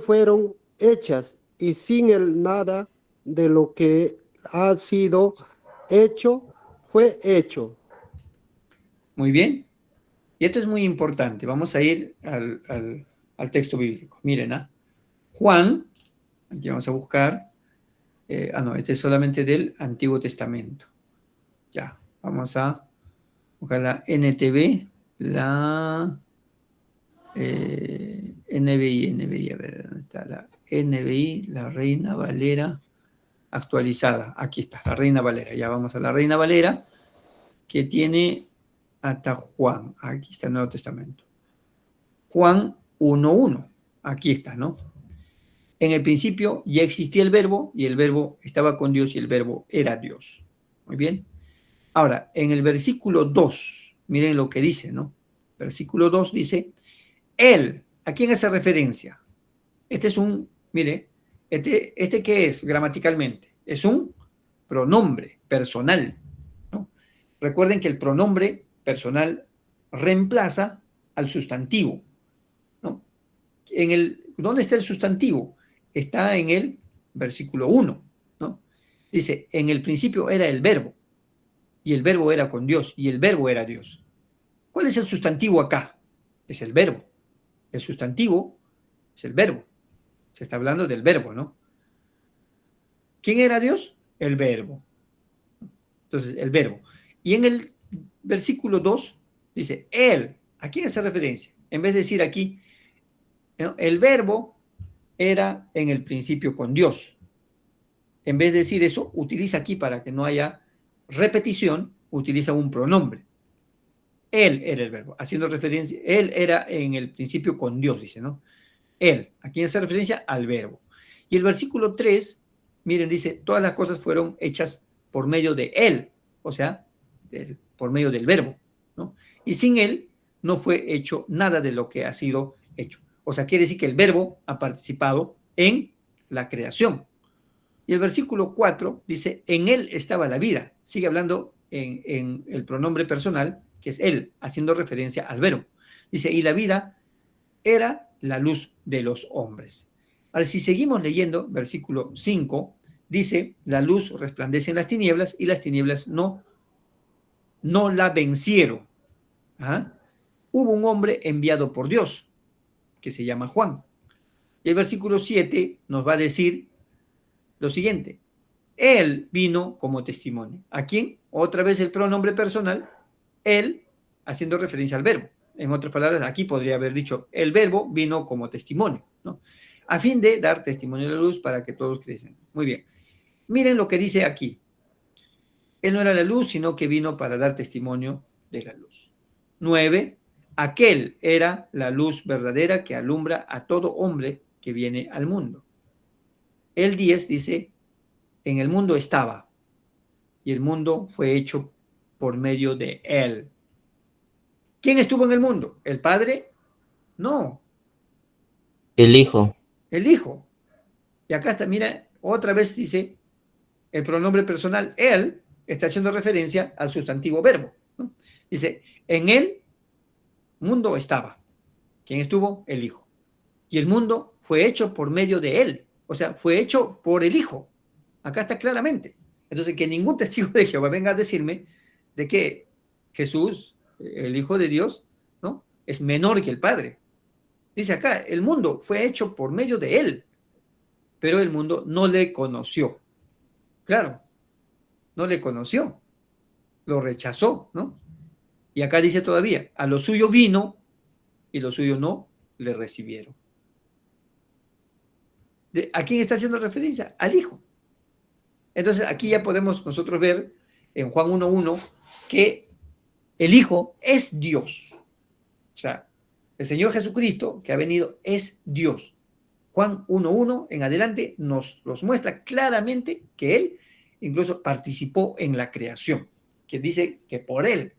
fueron hechas, y sin él nada de lo que ha sido hecho fue hecho. Muy bien. Y esto es muy importante. Vamos a ir al texto bíblico. Miren, Juan, aquí vamos a buscar. No, este es solamente del Antiguo Testamento. Ya, vamos a buscar la NTV, la NBI, a ver, ¿dónde está la NBI? La Reina Valera actualizada. Aquí está, la Reina Valera. Ya vamos a la Reina Valera, que tiene hasta Juan. Aquí está el Nuevo Testamento. Juan 1:1. Aquí está, ¿no? En el principio ya existía el verbo, y el verbo estaba con Dios, y el verbo era Dios. Muy bien. Ahora, en el versículo 2, miren lo que dice, ¿no? Versículo 2 dice, Él. ¿A quién hace referencia? Este es mire, ¿este qué es gramaticalmente? Es un pronombre personal, ¿no? Recuerden que el pronombre personal reemplaza al sustantivo, ¿no? ¿Dónde está el sustantivo? Está en el versículo 1, ¿no? Dice, en el principio era el verbo, y el verbo era con Dios, y el verbo era Dios. ¿Cuál es el sustantivo acá? Es el verbo. El sustantivo es el verbo. Se está hablando del verbo, ¿no? ¿Quién era Dios? El verbo. Entonces, el verbo. Y en el versículo 2 dice, Él. ¿A quién hace referencia? En vez de decir aquí, ¿no? El verbo era en el principio con Dios. En vez de decir eso, utiliza aquí, para que no haya repetición, utiliza un pronombre. Él era el verbo, haciendo referencia, él era en el principio con Dios, dice, ¿no? Él, ¿a quién hace referencia? Al verbo. Y el versículo 3, miren, dice, todas las cosas fueron hechas por medio de él, o sea, por medio del verbo, ¿no? Y sin él no fue hecho nada de lo que ha sido hecho. O sea, quiere decir que el verbo ha participado en la creación. Y el versículo 4 dice, en él estaba la vida. Sigue hablando en el pronombre personal, que es él, haciendo referencia al verbo. Dice, y la vida era la luz de los hombres. Ahora, si seguimos leyendo, versículo 5, dice, la luz resplandece en las tinieblas, y las tinieblas no la vencieron. ¿Ah? Hubo un hombre enviado por Dios, que se llama Juan. Y el versículo 7 nos va a decir lo siguiente. Él vino como testimonio. ¿A quién? Otra vez el pronombre personal, él, haciendo referencia al verbo. En otras palabras, aquí podría haber dicho, el verbo vino como testimonio, ¿no? A fin de dar testimonio de la luz para que todos crecen. Muy bien. Miren lo que dice aquí. Él no era la luz, sino que vino para dar testimonio de la luz. 9. Aquel era la luz verdadera que alumbra a todo hombre que viene al mundo. El 10 dice, en el mundo estaba, y el mundo fue hecho por medio de él. ¿Quién estuvo en el mundo? ¿El Padre? No. El Hijo. El Hijo. Y acá está, mira, otra vez dice el pronombre personal, él está haciendo referencia al sustantivo verbo, ¿no? Dice, en el mundo estaba. ¿Quién estuvo? El Hijo. Y el mundo fue hecho por medio de él. O sea, fue hecho por el Hijo. Acá está claramente. Entonces, que ningún testigo de Jehová venga a decirme de que Jesús, el Hijo de Dios, ¿no?, es menor que el Padre. Dice acá, el mundo fue hecho por medio de él, pero el mundo no le conoció. Claro, no le conoció. Lo rechazó, ¿no? Y acá dice todavía, a lo suyo vino y lo suyo no le recibieron. ¿A quién está haciendo referencia? Al Hijo. Entonces aquí ya podemos nosotros ver en Juan 1:1 que el Hijo es Dios. O sea, el Señor Jesucristo que ha venido es Dios. Juan 1:1 en adelante nos los muestra claramente que Él incluso participó en la creación, que dice que por Él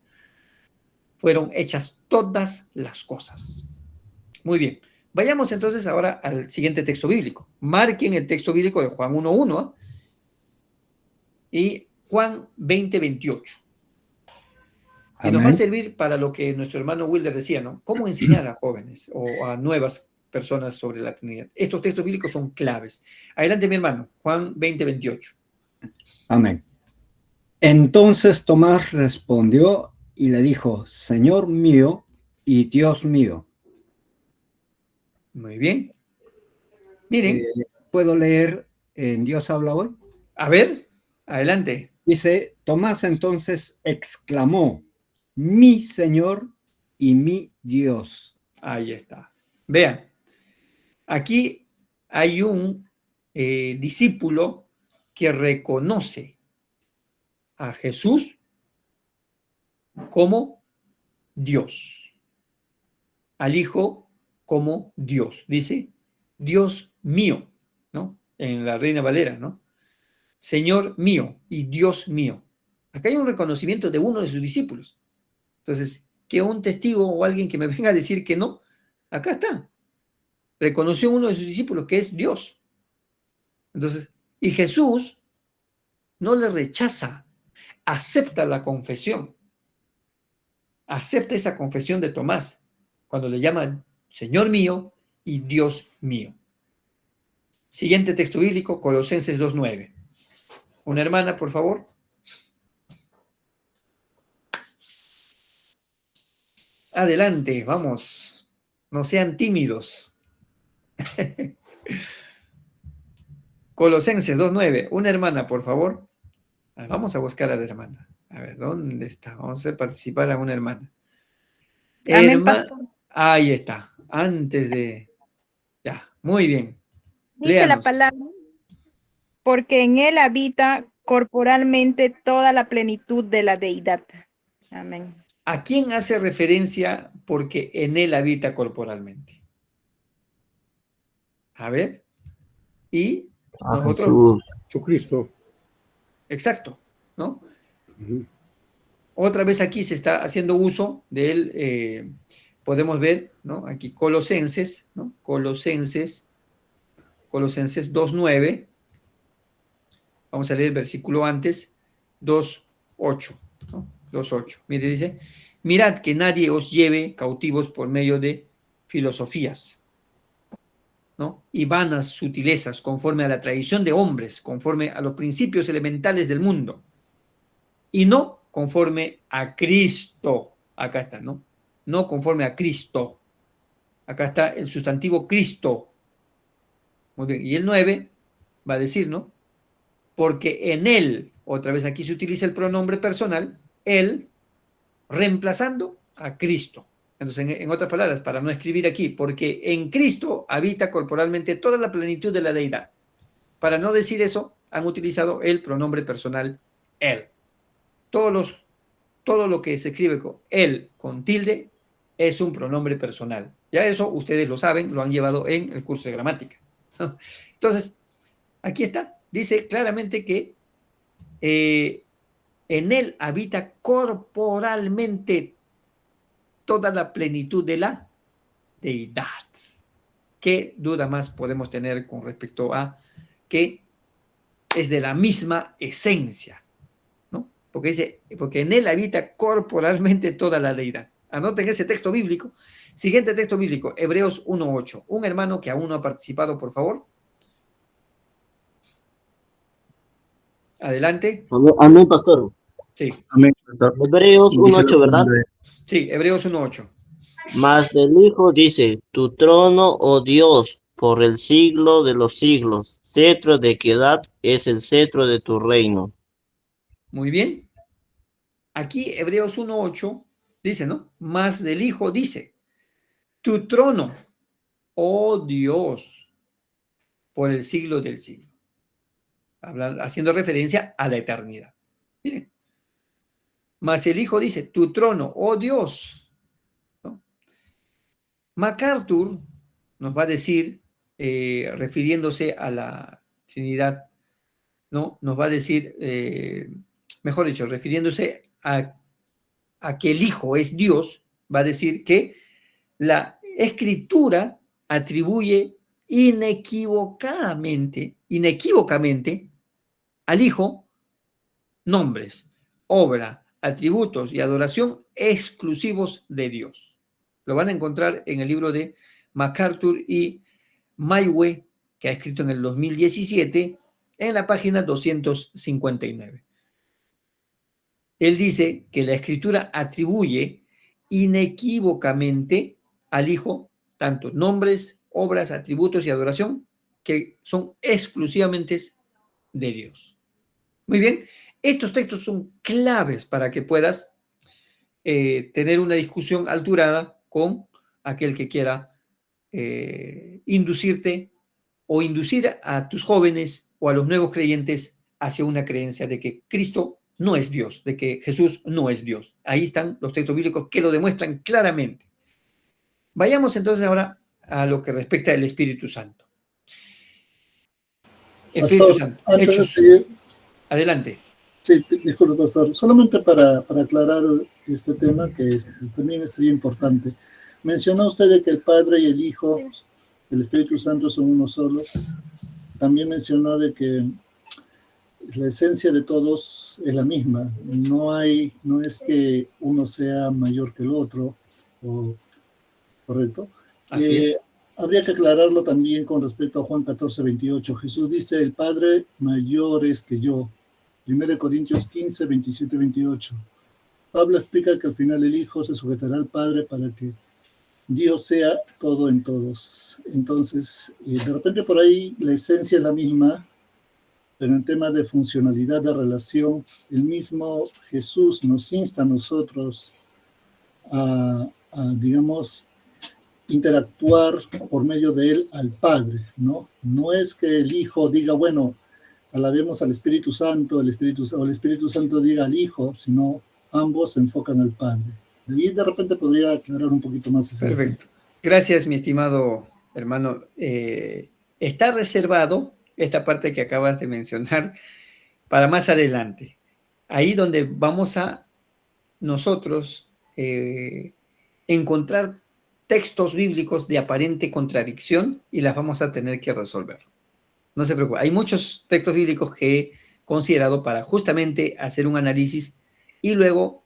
fueron hechas todas las cosas. Muy bien. Vayamos entonces ahora al siguiente texto bíblico. Marquen el texto bíblico de Juan 1:1 y Juan 20:28. Y nos va a servir para lo que nuestro hermano Wilder decía, ¿no? Cómo enseñar a jóvenes o a nuevas personas sobre la Trinidad. Estos textos bíblicos son claves. Adelante, mi hermano. Juan 20:28. Amén. Entonces Tomás respondió y le dijo, Señor mío y Dios mío. Muy bien. Miren. ¿Puedo leer en Dios habla hoy? A ver, adelante. Dice, Tomás entonces exclamó, mi Señor y mi Dios. Ahí está. Vean, aquí hay un discípulo que reconoce a Jesús como Dios, al Hijo como Dios. Dice, Dios mío, ¿no? En la Reina Valera, ¿no? Señor mío y Dios mío. Acá hay un reconocimiento de uno de sus discípulos. Entonces, que un testigo o alguien que me venga a decir que no, acá está. Reconoció uno de sus discípulos que es Dios. Entonces, y Jesús no le rechaza, acepta la confesión. Acepta esa confesión de Tomás cuando le llama Señor mío y Dios mío. Siguiente texto bíblico, Colosenses 2:9. Una hermana, por favor. Adelante, vamos. No sean tímidos. Colosenses 2:9. Una hermana, por favor. Vamos a buscar a la hermana. A ver, ¿dónde está? Vamos a hacer participar a una hermana. Amén, pastor. Ahí está. Antes de... Ya, muy bien. Dice Léanos. la palabra, porque en él habita corporalmente toda la plenitud de la deidad. Amén. ¿A quién hace referencia porque en él habita corporalmente? A ver. Y A nosotros... Jesús. Jesucristo. Exacto, ¿no? Otra vez aquí se está haciendo uso de él. Podemos ver, ¿no? Aquí Colosenses, ¿no? Colosenses 2:9. Vamos a leer el versículo antes, 2:8, ¿no? 2:8. Mire, dice, mirad que nadie os lleve cautivos por medio de filosofías, ¿no? Y vanas sutilezas, conforme a la tradición de hombres, conforme a los principios elementales del mundo, y no conforme a Cristo. Acá está, ¿no? No conforme a Cristo. Acá está el sustantivo Cristo. Muy bien. Y el 9 va a decir, ¿no? Porque en él, otra vez aquí se utiliza el pronombre personal, él, reemplazando a Cristo. Entonces, en otras palabras, para no escribir aquí, porque en Cristo habita corporalmente toda la plenitud de la deidad. Para no decir eso, han utilizado el pronombre personal él. Todo lo que se escribe con él con tilde es un pronombre personal. Ya eso ustedes lo saben, lo han llevado en el curso de gramática. Entonces, aquí está. Dice claramente que en él habita corporalmente toda la plenitud de la deidad. ¿Qué duda más podemos tener con respecto a que es de la misma esencia, ¿no? porque dice, porque en él habita corporalmente toda la deidad. Anoten ese texto bíblico. Siguiente texto bíblico, Hebreos 1:8. Un hermano que aún no ha participado, por favor. Adelante. Amén, pastor. Sí. Amén, pastor. Hebreos 1:8, ¿verdad? Sí, Hebreos 1:8. Mas del Hijo dice, tu trono, oh Dios, por el siglo de los siglos, cetro de equidad es el cetro de tu reino. Muy bien. Aquí Hebreos 1:8 dice, ¿no? Mas del Hijo dice, tu trono, oh Dios, por el siglo del siglo. Haciendo referencia a la eternidad. Miren. Mas el Hijo dice, tu trono, oh Dios. ¿No? MacArthur nos va a decir, refiriéndose a la Trinidad, ¿no? Nos va a decir, mejor dicho, refiriéndose a que el Hijo es Dios, va a decir que la Escritura atribuye inequívocamente al Hijo nombres, obra, atributos y adoración exclusivos de Dios. Lo van a encontrar en el libro de MacArthur y Mayway, que ha escrito en el 2017, en la página 259. Él dice que la Escritura atribuye inequívocamente al Hijo tanto nombres, obras, atributos y adoración que son exclusivamente de Dios. Muy bien, estos textos son claves para que puedas tener una discusión alturada con aquel que quiera inducirte o inducir a tus jóvenes o a los nuevos creyentes hacia una creencia de que Cristo no es Dios, de que Jesús no es Dios. Ahí están los textos bíblicos que lo demuestran claramente. Vayamos entonces ahora a lo que respecta al Espíritu Santo. Espíritu Pastor, Santo. antes de Hechos. seguir, Adelante. sí, disculpe, pastor, solamente para aclarar este tema que también sería importante. Mencionó usted de que el Padre y el Hijo, el Espíritu Santo son uno solo. También mencionó de que la esencia de todos es la misma. No es que uno sea mayor que el otro, ¿correcto? Así es. Habría que aclararlo también con respecto a Juan 14:28. Jesús dice, el Padre mayor es que yo. 1 Corintios 15, 27, 28. Pablo explica que al final el Hijo se sujetará al Padre para que Dios sea todo en todos. Entonces, de repente por ahí la esencia es la misma, pero en tema de funcionalidad de relación, el mismo Jesús nos insta a nosotros a digamos, interactuar por medio de él al Padre, ¿no? No es que el Hijo diga, bueno, alabemos al Espíritu Santo, o el Espíritu Santo diga al Hijo, sino ambos se enfocan al Padre. De ahí de repente podría aclarar un poquito más ese Perfecto. Gracias, mi estimado hermano. Está reservado esta parte que acabas de mencionar para más adelante. Ahí donde vamos a nosotros encontrar textos bíblicos de aparente contradicción y las vamos a tener que resolver. No se preocupe. Hay muchos textos bíblicos que he considerado para justamente hacer un análisis y luego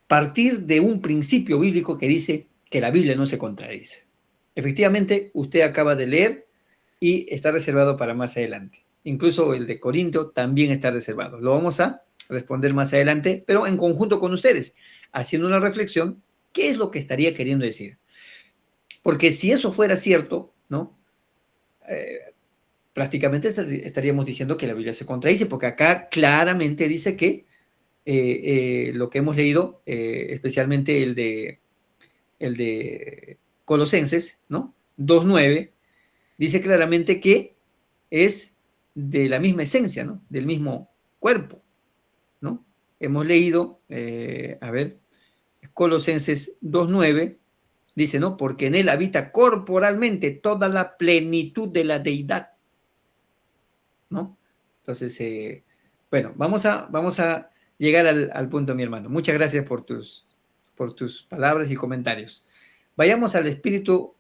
partir de un principio bíblico que dice que la Biblia no se contradice. Efectivamente, usted acaba de leer y está reservado para más adelante. Incluso el de Corinto también está reservado. Lo vamos a responder más adelante, pero en conjunto con ustedes, haciendo una reflexión, ¿qué es lo que estaría queriendo decir? Porque si eso fuera cierto, ¿no? Prácticamente estaríamos diciendo que la Biblia se contradice, porque acá claramente dice que lo que hemos leído, especialmente el de Colosenses, ¿no? 2:9, dice claramente que es de la misma esencia, ¿no? Del mismo cuerpo, ¿no? Hemos leído, Colosenses 2:9, dice, ¿no? Porque en él habita corporalmente toda la plenitud de la deidad, ¿no? Entonces, bueno, vamos a llegar al punto, mi hermano. Muchas gracias por tus palabras y comentarios. Vayamos al Espíritu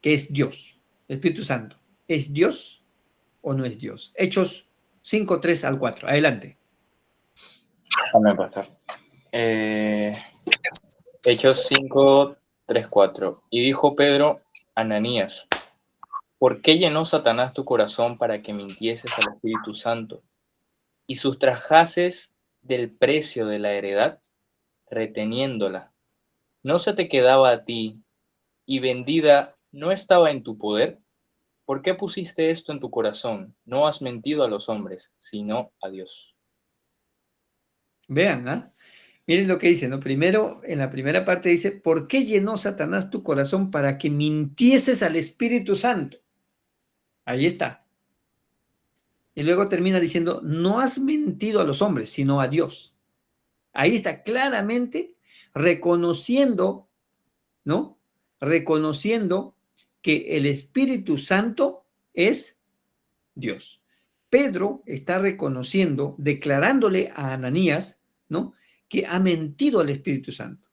que es Dios, el Espíritu Santo. ¿Es Dios o no es Dios? Hechos 5, 3 al 4. Adelante. Amén, pastor. Hechos 5, 3, 4. Y dijo Pedro, Ananías, ¿por qué llenó Satanás tu corazón para que mintieses al Espíritu Santo y sustrajases del precio de la heredad, reteniéndola? ¿No se te quedaba a ti y vendida no estaba en tu poder? ¿Por qué pusiste esto en tu corazón? No has mentido a los hombres, sino a Dios. Vean, ¿ah? Miren lo que dice, ¿no? Primero, en la primera parte dice, ¿por qué llenó Satanás tu corazón para que mintieses al Espíritu Santo? Ahí está. Y luego termina diciendo, no has mentido a los hombres, sino a Dios. Ahí está claramente reconociendo, ¿no? Reconociendo que el Espíritu Santo es Dios. Pedro está reconociendo, declarándole a Ananías, ¿no?, que ha mentido al Espíritu Santo.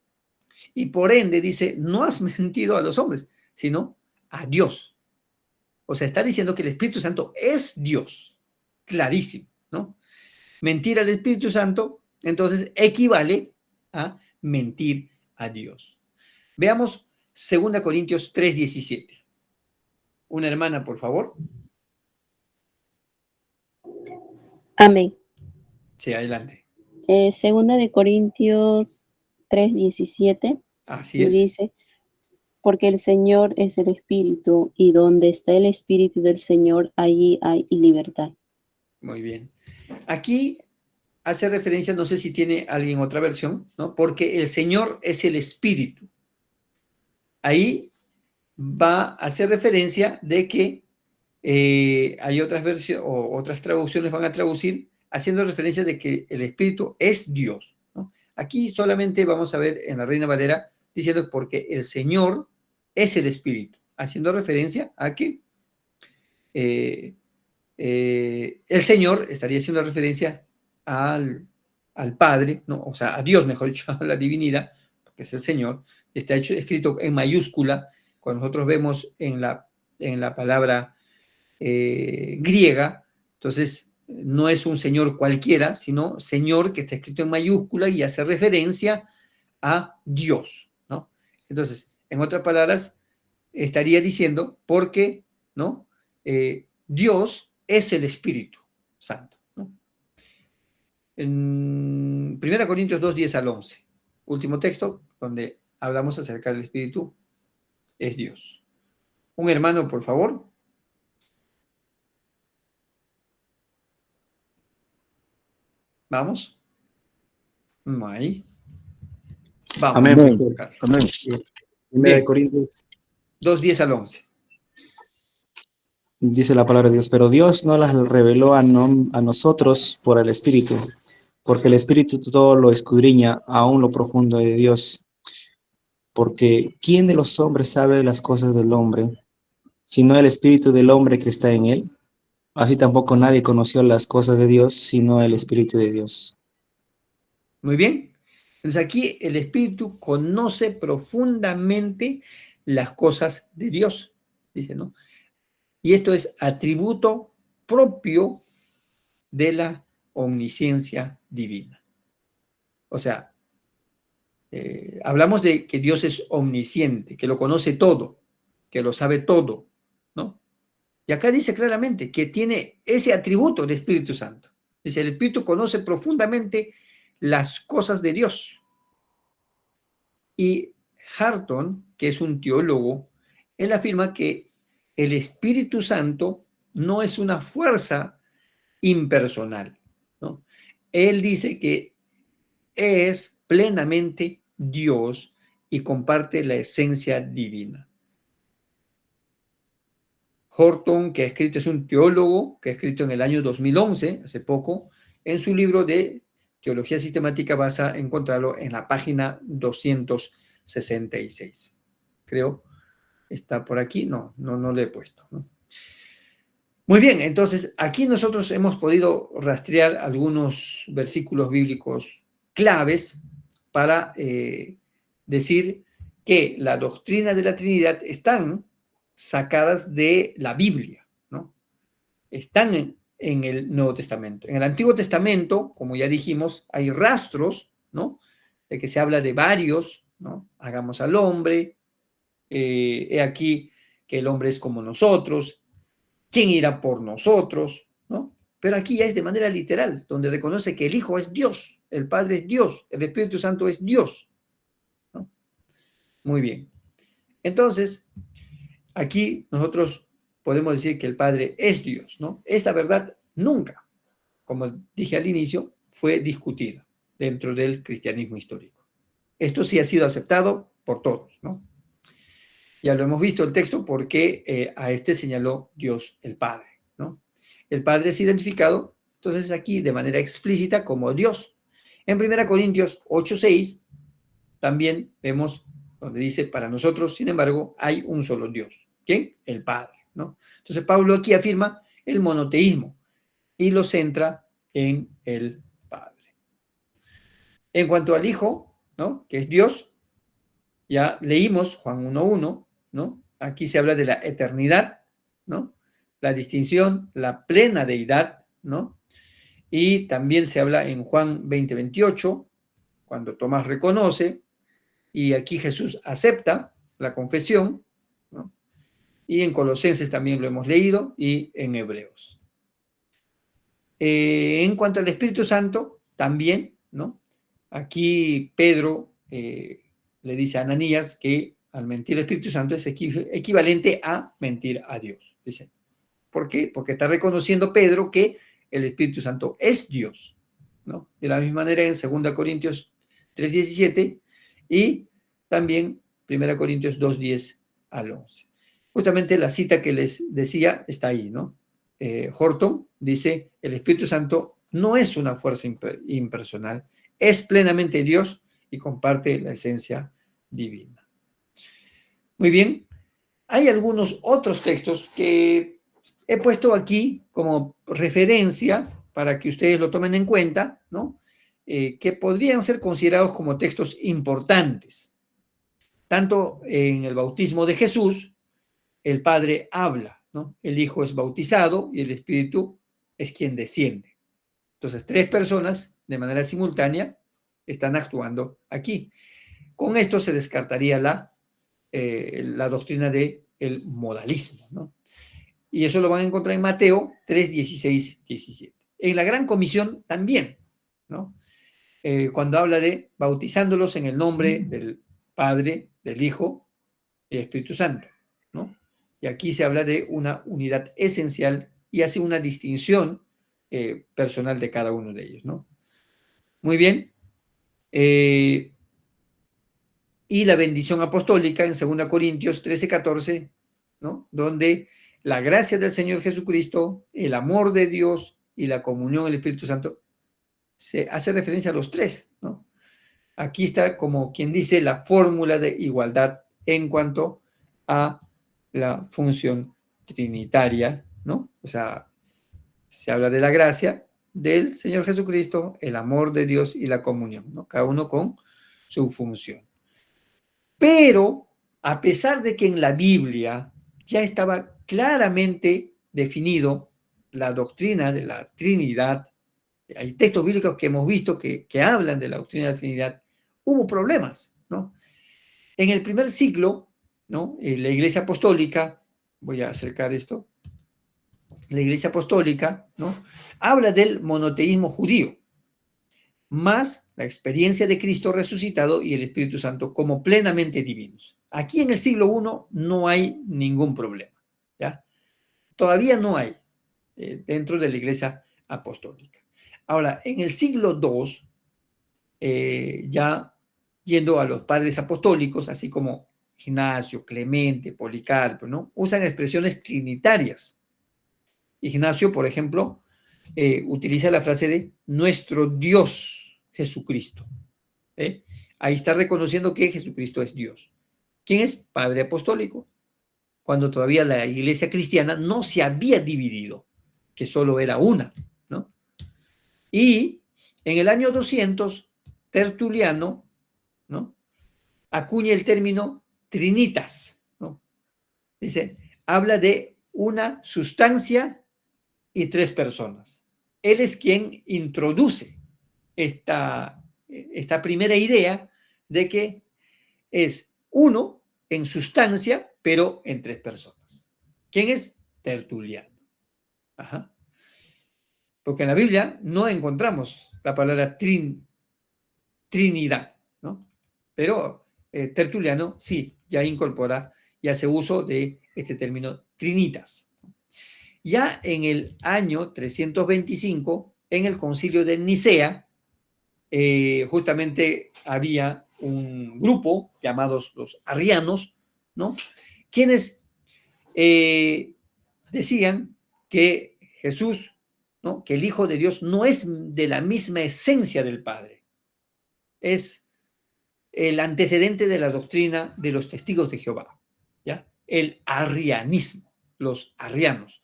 Y por ende dice, no has mentido a los hombres, sino a Dios. O sea, está diciendo que el Espíritu Santo es Dios. Clarísimo, ¿no? Mentir al Espíritu Santo, entonces, equivale a mentir a Dios. Veamos 2 Corintios 3:17. Una hermana, por favor. Amén. Sí, adelante. Segunda de Corintios 3:17. Así y es. dice, porque el Señor es el Espíritu, y donde está el Espíritu del Señor, allí hay libertad. Muy bien. Aquí hace referencia, no sé si tiene alguien otra versión, ¿no? Porque el Señor es el Espíritu. Ahí va a hacer referencia de que hay otras versiones o otras traducciones van a traducir haciendo referencia de que el Espíritu es Dios, ¿no? Aquí solamente vamos a ver en la Reina Valera diciendo porque el Señor es el Espíritu, haciendo referencia a que el Señor estaría haciendo referencia al Padre, ¿no? O sea, a Dios, mejor dicho, a la divinidad, porque es el Señor, está escrito en mayúscula. Cuando nosotros vemos en la palabra griega, entonces no es un Señor cualquiera, sino Señor que está escrito en mayúscula y hace referencia a Dios, ¿no? Entonces, en otras palabras, estaría diciendo porque, ¿no? Dios es el Espíritu Santo, ¿no? En 1 Corintios 2, 10 al 11, último texto donde hablamos acerca del Espíritu, es Dios. Un hermano, por favor. ¿Vamos? No hay. Vamos. Amén. Amén. Primera de Corintios 2, 10 al 11. dice la palabra de Dios, pero Dios no las reveló a nosotros por el Espíritu, porque el Espíritu todo lo escudriña, aún lo profundo de Dios. Porque ¿quién de los hombres sabe las cosas del hombre, sino el Espíritu del hombre que está en él? Así tampoco nadie conoció las cosas de Dios, sino el Espíritu de Dios. Muy bien. Entonces aquí el Espíritu conoce profundamente las cosas de Dios, dice, ¿no? Y esto es atributo propio de la omnisciencia divina. O sea, hablamos de que Dios es omnisciente, que lo conoce todo, que lo sabe todo, ¿no? Y acá dice claramente que tiene ese atributo del Espíritu Santo. Dice, el Espíritu conoce profundamente las cosas de Dios. Y Harton, que es un teólogo, él afirma que el Espíritu Santo no es una fuerza impersonal, ¿no? Él dice que es plenamente Dios y comparte la esencia divina. Horton, que ha escrito, es un teólogo que ha escrito en el año 2011, hace poco, en su libro de Teología Sistemática vas a encontrarlo en la página 266. Creo, está por aquí, no le he puesto, ¿no? Muy bien, entonces aquí nosotros hemos podido rastrear algunos versículos bíblicos claves para decir que la doctrina de la Trinidad están sacadas de la Biblia, ¿no? Están en el Nuevo Testamento. En el Antiguo Testamento, como ya dijimos, hay rastros, ¿no?, de que se habla de varios, ¿no? Hagamos al hombre, he aquí que el hombre es como nosotros, ¿quién irá por nosotros?, ¿no? Pero aquí ya es de manera literal, donde reconoce que el Hijo es Dios, el Padre es Dios, el Espíritu Santo es Dios, ¿no? Muy bien. Entonces, aquí nosotros podemos decir que el Padre es Dios, ¿no? Esta verdad nunca, como dije al inicio, fue discutida dentro del cristianismo histórico. Esto sí ha sido aceptado por todos, ¿no? Ya lo hemos visto el texto porque a este señaló Dios el Padre, ¿no? El Padre es identificado, entonces aquí de manera explícita como Dios. En 1 Corintios 8:6 también vemos donde dice, para nosotros, sin embargo, hay un solo Dios. ¿Quién? El Padre, ¿no? Entonces Pablo aquí afirma el monoteísmo y lo centra en el Padre. En cuanto al Hijo, ¿no?, que es Dios, ya leímos Juan 1:1, ¿no? Aquí se habla de la eternidad, ¿no?, la distinción, la plena deidad, ¿no? Y también se habla en Juan 20:28, cuando Tomás reconoce, y aquí Jesús acepta la confesión, ¿no? Y en Colosenses también lo hemos leído, y en Hebreos. En cuanto al Espíritu Santo, también, ¿no? Aquí Pedro le dice a Ananías que al mentir al Espíritu Santo es equivalente a mentir a Dios, dice. ¿Por qué? Porque está reconociendo Pedro que el Espíritu Santo es Dios, ¿no? De la misma manera en 2 Corintios 3:17 y también 1 Corintios 2:10 al 11. Justamente la cita que les decía está ahí, ¿no? Horton dice, el Espíritu Santo no es una fuerza impersonal, es plenamente Dios y comparte la esencia divina. Muy bien, hay algunos otros textos que he puesto aquí como referencia para que ustedes lo tomen en cuenta, ¿no? Que podrían ser considerados como textos importantes. Tanto en el bautismo de Jesús, el Padre habla, ¿no? El Hijo es bautizado y el Espíritu es quien desciende. Entonces, 3 personas de manera simultánea están actuando aquí. Con esto se descartaría la doctrina del modalismo, ¿no? Y eso lo van a encontrar en Mateo 3:16, 17. En la Gran Comisión también, ¿no? Cuando habla de bautizándolos en el nombre del Padre, del Hijo y del Espíritu Santo, ¿no? Y aquí se habla de una unidad esencial y hace una distinción personal de cada uno de ellos, ¿no? Muy bien. Y la bendición apostólica en 2 Corintios 13:14, ¿no?, donde la gracia del Señor Jesucristo, el amor de Dios y la comunión del Espíritu Santo se hace referencia a los 3, ¿no? Aquí está como quien dice la fórmula de igualdad en cuanto a la función trinitaria, ¿no? O sea, se habla de la gracia del Señor Jesucristo, el amor de Dios y la comunión, ¿no? Cada uno con su función. Pero, a pesar de que en la Biblia ya estaba claramente definido la doctrina de la Trinidad, hay textos bíblicos que hemos visto que hablan de la doctrina de la Trinidad, hubo problemas, ¿no? En el primer siglo, ¿no?, la Iglesia Apostólica, voy a acercar esto, la Iglesia Apostólica, ¿no?, habla del monoteísmo judío, más la experiencia de Cristo resucitado y el Espíritu Santo como plenamente divinos. Aquí en el siglo I no hay ningún problema, ¿ya? Todavía no hay dentro de la Iglesia Apostólica. Ahora, en el siglo II, ya yendo a los padres apostólicos, así como Ignacio, Clemente, Policarpo, ¿no?, usan expresiones trinitarias. Ignacio, por ejemplo, utiliza la frase de nuestro Dios Jesucristo. Ahí está reconociendo que Jesucristo es Dios. ¿Quién es? Padre apostólico. Cuando todavía la iglesia cristiana no se había dividido, que solo era una, ¿no? Y en el año 200, Tertuliano, ¿no?, acuña el término trinitas, ¿no? Dice, habla de una sustancia y 3 personas. Él es quien introduce esta primera idea de que es uno en sustancia, pero en 3 personas. ¿Quién es? Tertuliano. Ajá. Porque en la Biblia no encontramos la palabra Trinidad, ¿no? Pero Tertuliano sí, ya incorpora y hace uso de este término Trinitas. Ya en el año 325, en el concilio de Nicea, justamente había un grupo llamados los arrianos, ¿no? Quienes decían que Jesús, ¿no? Que el Hijo de Dios no es de la misma esencia del Padre. Es el antecedente de la doctrina de los testigos de Jehová, ¿ya? El arrianismo, los arrianos.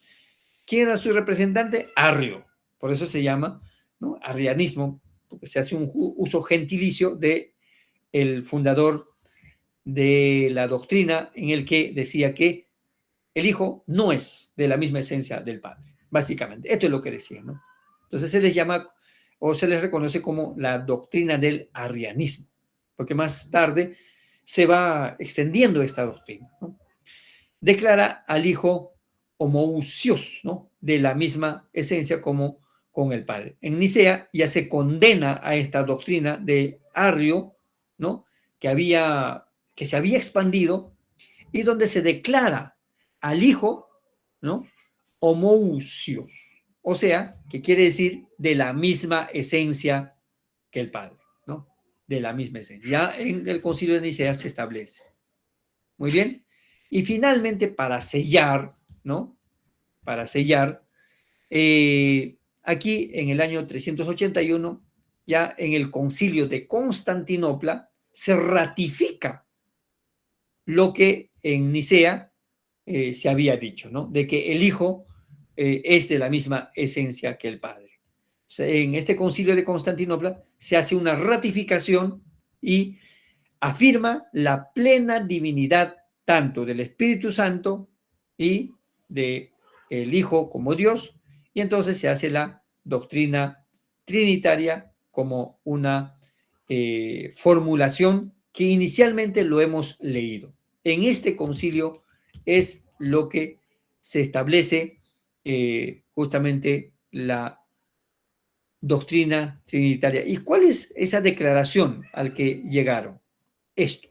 ¿Quién era su representante? Arrio. Por eso se llama, ¿no? Arrianismo, porque se hace un uso gentilicio de el fundador de la doctrina en el que decía que el Hijo no es de la misma esencia del Padre, básicamente. Esto es lo que decía, ¿no? Entonces se les llama o se les reconoce como la doctrina del arrianismo, porque más tarde se va extendiendo esta doctrina, ¿no? Declara al Hijo homoousios, ¿no? De la misma esencia como con el Padre. En Nicea ya se condena a esta doctrina de Arrio, ¿no? Que se había expandido y donde se declara al Hijo, ¿no? Homoousios, o sea, que quiere decir de la misma esencia que el Padre, ¿no? De la misma esencia. Ya en el Concilio de Nicea se establece. Muy bien. Y finalmente, para sellar, ¿no? Para sellar, aquí en el año 381, ya en el Concilio de Constantinopla, se ratifica lo que en Nicea se había dicho, ¿no? De que el Hijo es de la misma esencia que el Padre. O sea, en este Concilio de Constantinopla se hace una ratificación y afirma la plena divinidad tanto del Espíritu Santo y del Hijo como Dios, y entonces se hace la doctrina trinitaria como una formulación que inicialmente lo hemos leído. En este concilio es lo que se establece justamente la doctrina trinitaria. ¿Y cuál es esa declaración al que llegaron? Esto.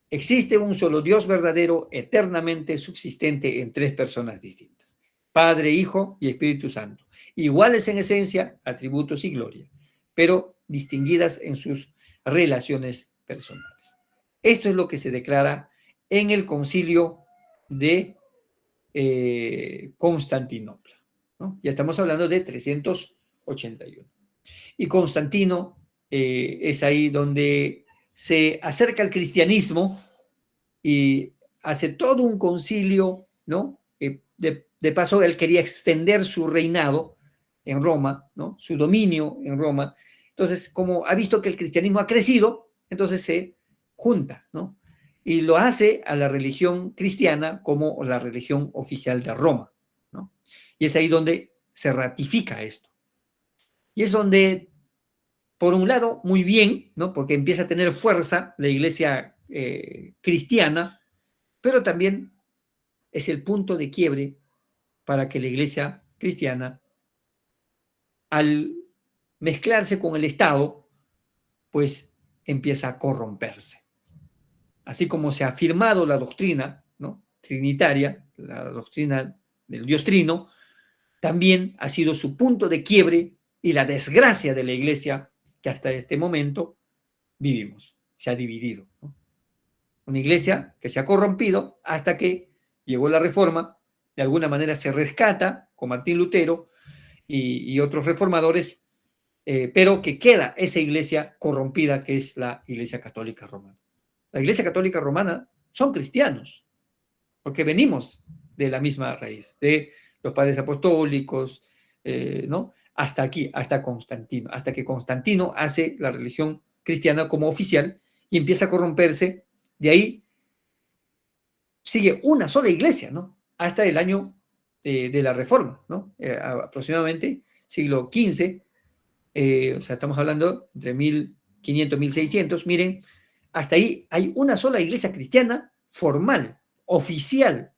Existe un solo Dios verdadero, eternamente subsistente en 3 personas distintas: Padre, Hijo y Espíritu Santo, iguales en esencia, atributos y gloria, pero distinguidas en sus relaciones personales. Esto es lo que se declara en el concilio de Constantinopla, ¿no? Ya estamos hablando de 381. Y Constantino es ahí donde se acerca al cristianismo y hace todo un concilio, ¿no? De paso, él quería extender su reinado en Roma, ¿no? Su dominio en Roma. Entonces, como ha visto que el cristianismo ha crecido, entonces se junta, ¿no? Y lo hace a la religión cristiana como la religión oficial de Roma, ¿no? Y es ahí donde se ratifica esto. Y es donde, por un lado, muy bien, ¿no? Porque empieza a tener fuerza la iglesia cristiana, pero también es el punto de quiebre para que la iglesia cristiana, al mezclarse con el Estado, pues empieza a corromperse. Así como se ha afirmado la doctrina, ¿no? Trinitaria, la doctrina del Dios Trino, también ha sido su punto de quiebre y la desgracia de la iglesia que hasta este momento vivimos. Se ha dividido, ¿no? Una iglesia que se ha corrompido hasta que llegó la Reforma, de alguna manera se rescata con Martín Lutero y otros reformadores, pero que queda esa iglesia corrompida que es la Iglesia Católica Romana. La Iglesia Católica Romana son cristianos, porque venimos de la misma raíz, de los padres apostólicos, ¿no? Hasta aquí, hasta Constantino, hasta que Constantino hace la religión cristiana como oficial y empieza a corromperse. De ahí sigue una sola iglesia, ¿no? Hasta el año de la Reforma, ¿no? Aproximadamente siglo XV, o sea, estamos hablando entre 1500 y 1600, miren, hasta ahí hay una sola iglesia cristiana formal, oficial,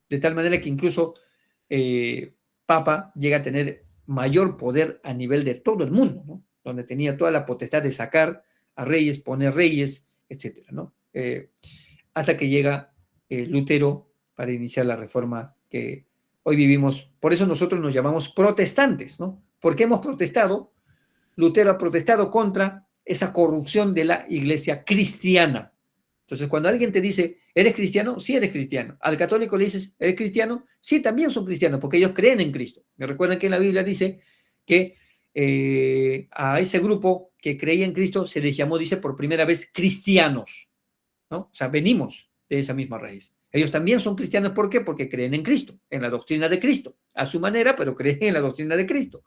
de tal manera que incluso Papa llega a tener mayor poder a nivel de todo el mundo, ¿no? Donde tenía toda la potestad de sacar a reyes, poner reyes, etcétera, ¿no? Hasta que llega Lutero para iniciar la reforma que hoy vivimos. Por eso nosotros nos llamamos protestantes, ¿no? Porque hemos protestado, Lutero ha protestado contra esa corrupción de la iglesia cristiana. Entonces, cuando alguien te dice, ¿eres cristiano? Sí, eres cristiano. Al católico le dices, ¿eres cristiano? Sí, también son cristianos, porque ellos creen en Cristo. Me recuerdan que en la Biblia dice que a ese grupo que creía en Cristo se les llamó, dice, por primera vez cristianos, ¿no? O sea, venimos de esa misma raíz. Ellos también son cristianos, ¿por qué? Porque creen en Cristo, en la doctrina de Cristo, a su manera, pero creen en la doctrina de Cristo.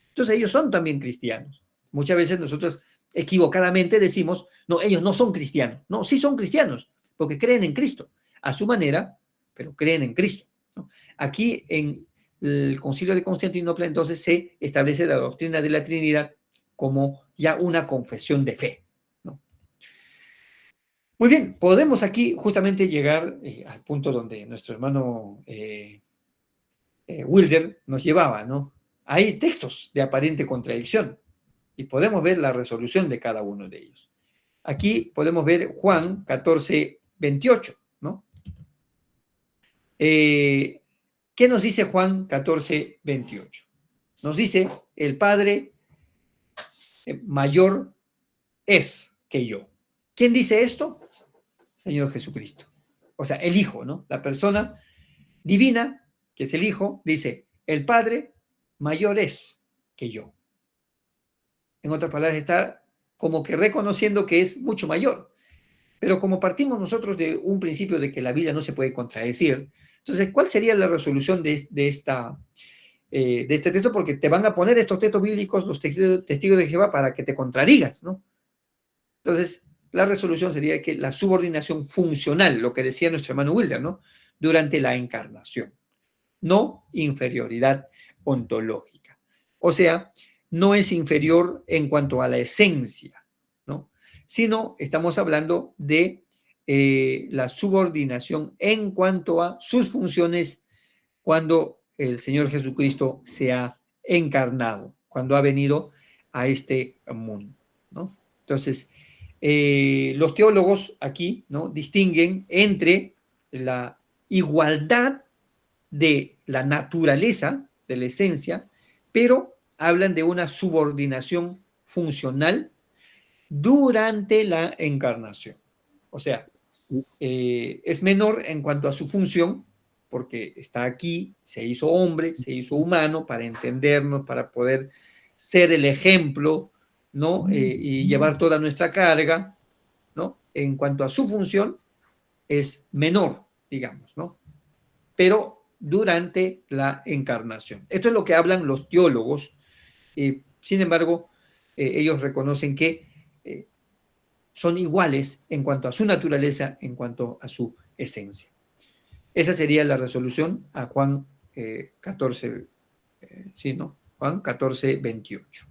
Entonces, ellos son también cristianos. Muchas veces nosotros equivocadamente decimos, no, ellos no son cristianos. No, sí son cristianos, porque creen en Cristo, a su manera, pero creen en Cristo, ¿no? Aquí en el Concilio de Constantinopla, entonces, se establece la doctrina de la Trinidad como ya una confesión de fe, ¿no? Muy bien, podemos aquí justamente llegar al punto donde nuestro hermano Wilder nos llevaba, ¿no? Hay textos de aparente contradicción y podemos ver la resolución de cada uno de ellos. Aquí podemos ver Juan 14, 28, ¿no? ¿Qué nos dice Juan 14, 28? Nos dice, el Padre mayor es que yo. ¿Quién dice esto? Señor Jesucristo. O sea, el Hijo, ¿no? La persona divina, que es el Hijo, dice, el Padre mayor es que yo. En otras palabras, está como que reconociendo que es mucho mayor. Pero como partimos nosotros de un principio de que la Biblia no se puede contradecir, entonces, ¿cuál sería la resolución de este texto? Porque te van a poner estos textos bíblicos, los testigos de Jehová, para que te contradigas, ¿no? Entonces, la resolución sería que la subordinación funcional, lo que decía nuestro hermano Wilder, ¿no? Durante la encarnación, no inferioridad ontológica. O sea, no es inferior en cuanto a la esencia, ¿no? Sino estamos hablando de la subordinación en cuanto a sus funciones cuando el Señor Jesucristo se ha encarnado, cuando ha venido a este mundo, ¿no? Entonces, los teólogos aquí, ¿no?, distinguen entre la igualdad de la naturaleza, de la esencia, pero hablan de una subordinación funcional durante la encarnación. O sea, es menor en cuanto a su función, porque está aquí, se hizo hombre, se hizo humano para entendernos, para poder ser el ejemplo, ¿no? Y llevar toda nuestra carga, ¿no? En cuanto a su función, es menor, digamos, ¿no? Pero durante la encarnación. Esto es lo que hablan los teólogos. Sin embargo, ellos reconocen que son iguales en cuanto a su naturaleza, en cuanto a su esencia. Esa sería la resolución a Juan 14, sí, ¿no? Juan 14, 28.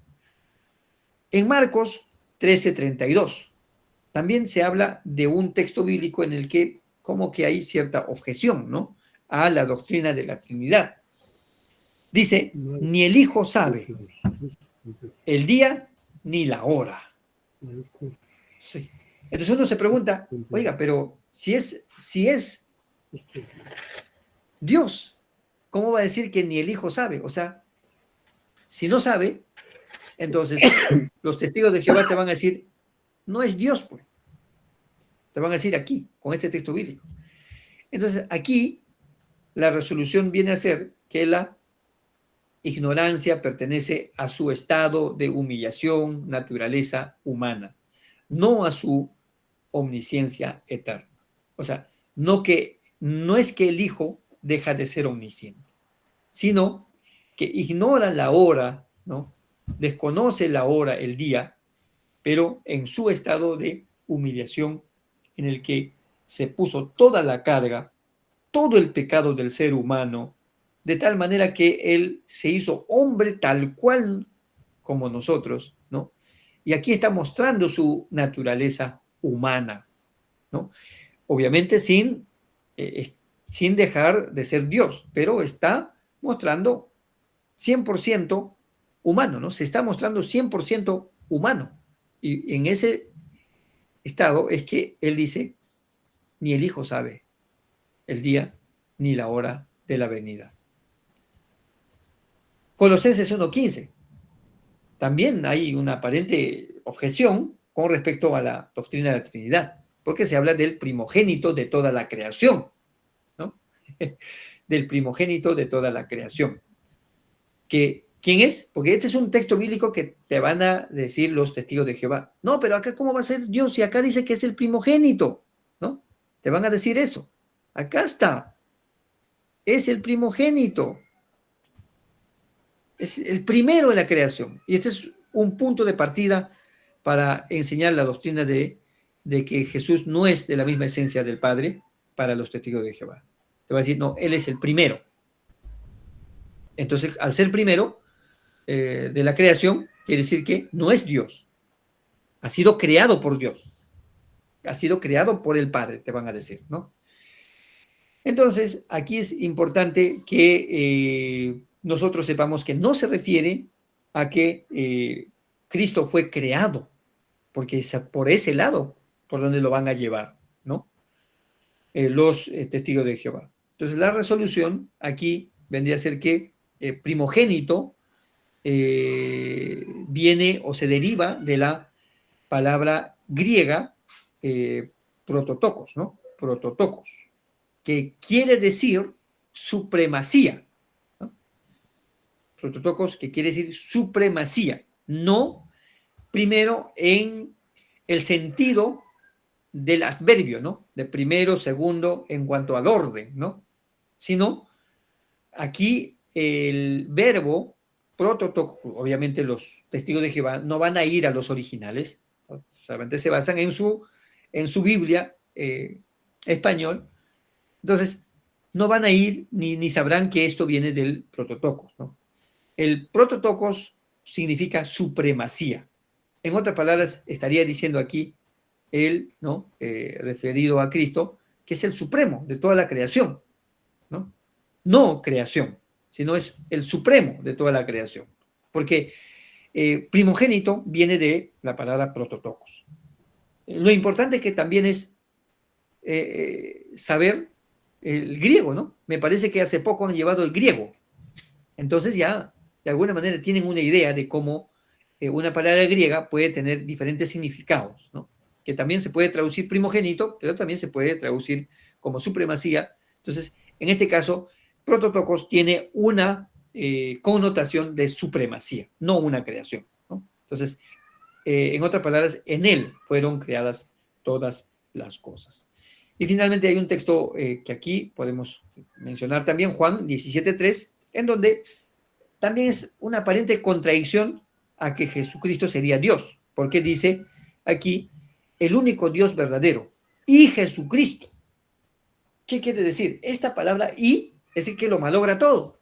En Marcos 13, 32, también se habla de un texto bíblico en el que como que hay cierta objeción, ¿no?, a la doctrina de la Trinidad. Dice, ni el Hijo sabe el día ni la hora. Sí. Entonces uno se pregunta, oiga, pero si es Dios, ¿cómo va a decir que ni el Hijo sabe? O sea, si no sabe, entonces los testigos de Jehová te van a decir, no es Dios, pues. Te van a decir aquí, con este texto bíblico. Entonces, aquí la resolución viene a ser que la ignorancia pertenece a su estado de humillación, naturaleza humana, no a su omnisciencia eterna. O sea, no es que el Hijo deja de ser omnisciente, sino que ignora la hora, ¿no? Desconoce la hora, el día, pero en su estado de humillación en el que se puso toda la carga todo el pecado del ser humano, de tal manera que Él se hizo hombre tal cual como nosotros, ¿no? Y aquí está mostrando su naturaleza humana, ¿no? Obviamente sin dejar de ser Dios, pero está mostrando 100% humano, ¿no? Se está mostrando 100% humano. Y en ese estado es que Él dice, ni el Hijo sabe el día ni la hora de la venida. Colosenses 1:15. También hay una aparente objeción con respecto a la doctrina de la Trinidad, porque se habla del primogénito de toda la creación, ¿no? Del primogénito de toda la creación. ¿Quién es? Porque este es un texto bíblico que te van a decir los testigos de Jehová. No, pero acá ¿cómo va a ser Dios? Y acá dice que es el primogénito, ¿no? Te van a decir eso. Acá está. Es el primogénito. Es el primero en la creación. Y este es un punto de partida para enseñar la doctrina de que Jesús no es de la misma esencia del Padre para los testigos de Jehová. Te va a decir, no, Él es el primero. Entonces, al ser primero de la creación, quiere decir que no es Dios. Ha sido creado por Dios. Ha sido creado por el Padre, te van a decir, ¿no? Entonces, aquí es importante que nosotros sepamos que no se refiere a que Cristo fue creado, porque es por ese lado por donde lo van a llevar, ¿no? Los testigos de Jehová. Entonces, la resolución aquí vendría a ser que primogénito viene o se deriva de la palabra griega prototokos, ¿no? Prototokos, que quiere decir supremacía, ¿no? Prototokos, que quiere decir supremacía, no primero en el sentido del adverbio, ¿no? De primero, segundo, en cuanto al orden, ¿no? Sino aquí el verbo prototokos, obviamente los testigos de Jehová no van a ir a los originales, ¿no? Solamente se basan en su Biblia español. Entonces, no van a ir ni sabrán que esto viene del prototokos, ¿no? El prototokos significa supremacía. En otras palabras, estaría diciendo aquí él, ¿no? Referido a Cristo, que es el supremo de toda la creación, ¿no? No creación, sino es el supremo de toda la creación. Porque primogénito viene de la palabra prototokos. Lo importante que también es saber el griego, ¿no? Me parece que hace poco han llevado el griego. Entonces ya, de alguna manera, tienen una idea de cómo una palabra griega puede tener diferentes significados, ¿no? Que también se puede traducir primogénito, pero también se puede traducir como supremacía. Entonces, en este caso, prototokos tiene una connotación de supremacía, no una creación, ¿no? Entonces, en otras palabras, en él fueron creadas todas las cosas. Y finalmente hay un texto que aquí podemos mencionar también, Juan 17:3, en donde también es una aparente contradicción a que Jesucristo sería Dios, porque dice aquí, el único Dios verdadero y Jesucristo. ¿Qué quiere decir? Esta palabra y es el que lo malogra todo.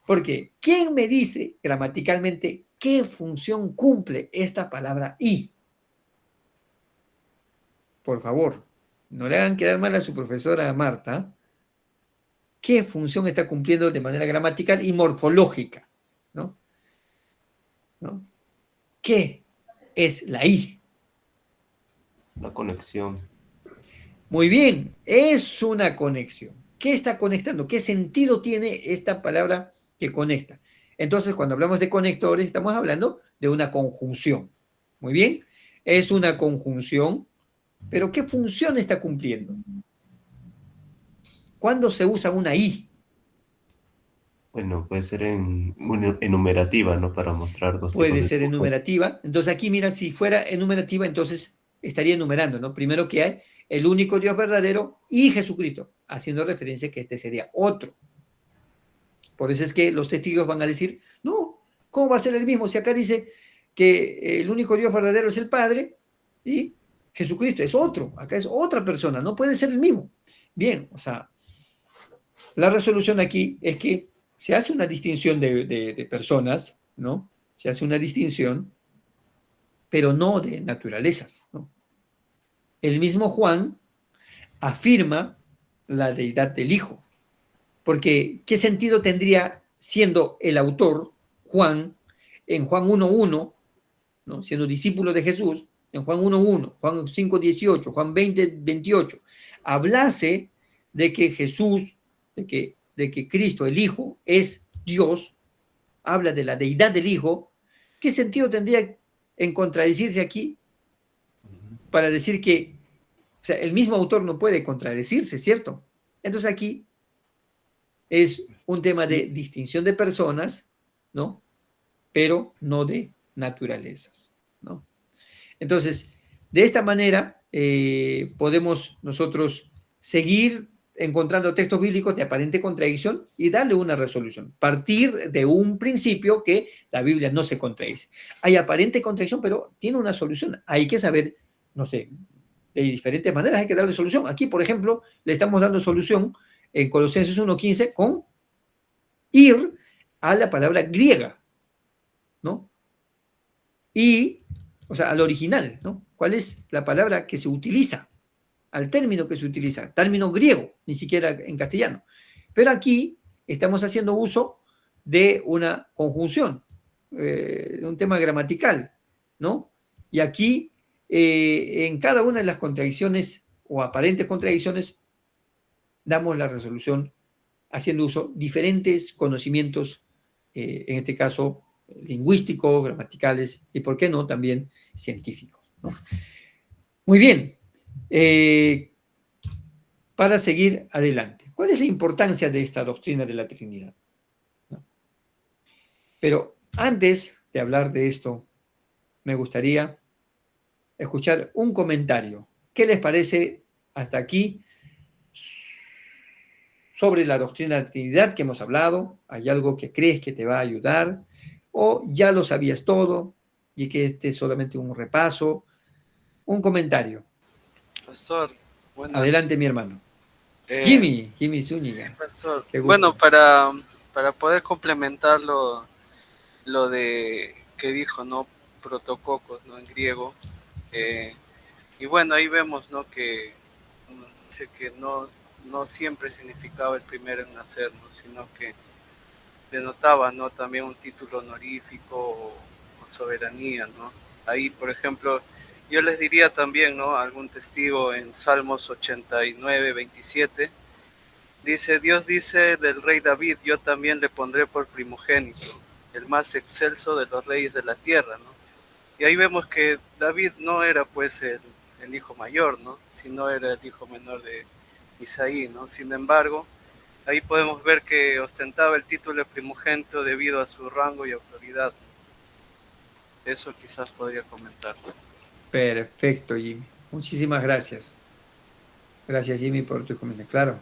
Porque, ¿quién me dice gramaticalmente qué función cumple esta palabra y? Por favor, no le hagan quedar mal a su profesora Marta. ¿Qué función está cumpliendo de manera gramatical y morfológica? ¿No? ¿No? ¿Qué es la I? La conexión. Muy bien, es una conexión. ¿Qué está conectando? ¿Qué sentido tiene esta palabra que conecta? Entonces, cuando hablamos de conectores, estamos hablando de una conjunción. Muy bien, es una conjunción, pero ¿qué función está cumpliendo? ¿Cuándo se usa una I? Bueno, puede ser enumerativa, ¿no? Para mostrar dos tipos Puede de ser conjuntos. enumerativa. Entonces aquí, mira, si fuera enumerativa, entonces estaría enumerando, ¿no? Primero que hay el único Dios verdadero y Jesucristo, haciendo referencia que este sería otro. Por eso es que los testigos van a decir, no, ¿cómo va a ser el mismo? Si acá dice que el único Dios verdadero es el Padre y Jesucristo es otro, acá es otra persona, no puede ser el mismo. Bien, o sea, la resolución aquí es que se hace una distinción de personas, ¿no? Se hace una distinción, pero no de naturalezas, ¿no? El mismo Juan afirma la deidad del Hijo, porque ¿qué sentido tendría siendo el autor, Juan, en Juan 1.1, ¿no? Siendo discípulo de Jesús, en Juan 1.1, Juan 5.18, Juan 20.28, hablase de que Jesús, de que Cristo, el Hijo, es Dios, habla de la deidad del Hijo? ¿Qué sentido tendría en contradecirse aquí para decir que, o sea, el mismo autor no puede contradecirse, ¿cierto? Entonces aquí es un tema de distinción de personas, ¿no? Pero no de naturalezas, ¿no? Entonces, de esta manera podemos nosotros seguir encontrando textos bíblicos de aparente contradicción y darle una resolución. Partir de un principio que la Biblia no se contradice. Hay aparente contradicción, pero tiene una solución. Hay que saber, no sé, de diferentes maneras hay que darle solución. Aquí, por ejemplo, le estamos dando solución en Colosenses 1.15 con ir a la palabra griega, ¿no? Y, o sea, al original, ¿no? ¿Cuál es la palabra que se utiliza? Al término que se utiliza, término griego, ni siquiera en castellano. Pero aquí estamos haciendo uso de una conjunción, de un tema gramatical, ¿no? Y aquí, en cada una de las contradicciones o aparentes contradicciones, damos la resolución haciendo uso diferentes conocimientos, en este caso, lingüísticos, gramaticales y, ¿por qué no?, también científicos, ¿no? Muy bien. Para seguir adelante, ¿cuál es la importancia de esta doctrina de la Trinidad? ¿No? Pero antes de hablar de esto, me gustaría escuchar un comentario. ¿Qué les parece hasta aquí sobre la doctrina de la Trinidad que hemos hablado? ¿Hay algo que crees que te va a ayudar? ¿O ya lo sabías todo y que este es solamente un repaso? Un comentario. Pastor, buenas. Adelante, mi hermano. Jimmy Zúñiga. Sí, pastor. Qué gusto. Bueno, para poder complementar lo de que dijo, ¿no? Protococos, ¿no? En griego. Y bueno, ahí vemos, ¿no? Que dice que no siempre significaba el primero en nacer, ¿no? Sino que denotaba, ¿no? También un título honorífico o soberanía, ¿no? Ahí, por ejemplo, yo les diría también, ¿no? Algún testigo en Salmos 89, 27, dice, Dios dice del rey David, yo también le pondré por primogénito, el más excelso de los reyes de la tierra, ¿no? Y ahí vemos que David no era pues el hijo mayor, ¿no? Sino era el hijo menor de Isaí, ¿no? Sin embargo, ahí podemos ver que ostentaba el título de primogénito debido a su rango y autoridad. Eso quizás podría comentar. Perfecto, Jimmy. Muchísimas gracias. Gracias, Jimmy, por tu comentario. Claro.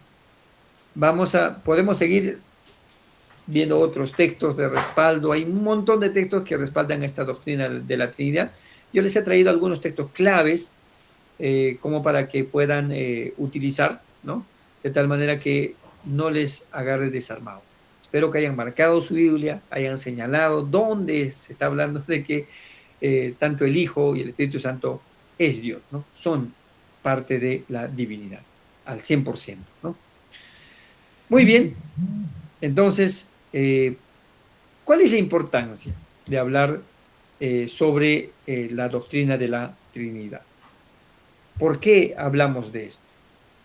Podemos seguir viendo otros textos de respaldo. Hay un montón de textos que respaldan esta doctrina de la Trinidad. Yo les he traído algunos textos claves como para que puedan utilizar, ¿no? De tal manera que no les agarre desarmado. Espero que hayan marcado su Biblia, hayan señalado dónde se está hablando de que tanto el Hijo y el Espíritu Santo es Dios, ¿no? Son parte de la divinidad, al 100%, ¿no? Muy bien. Entonces, ¿cuál es la importancia de hablar sobre la doctrina de la Trinidad? ¿Por qué hablamos de esto?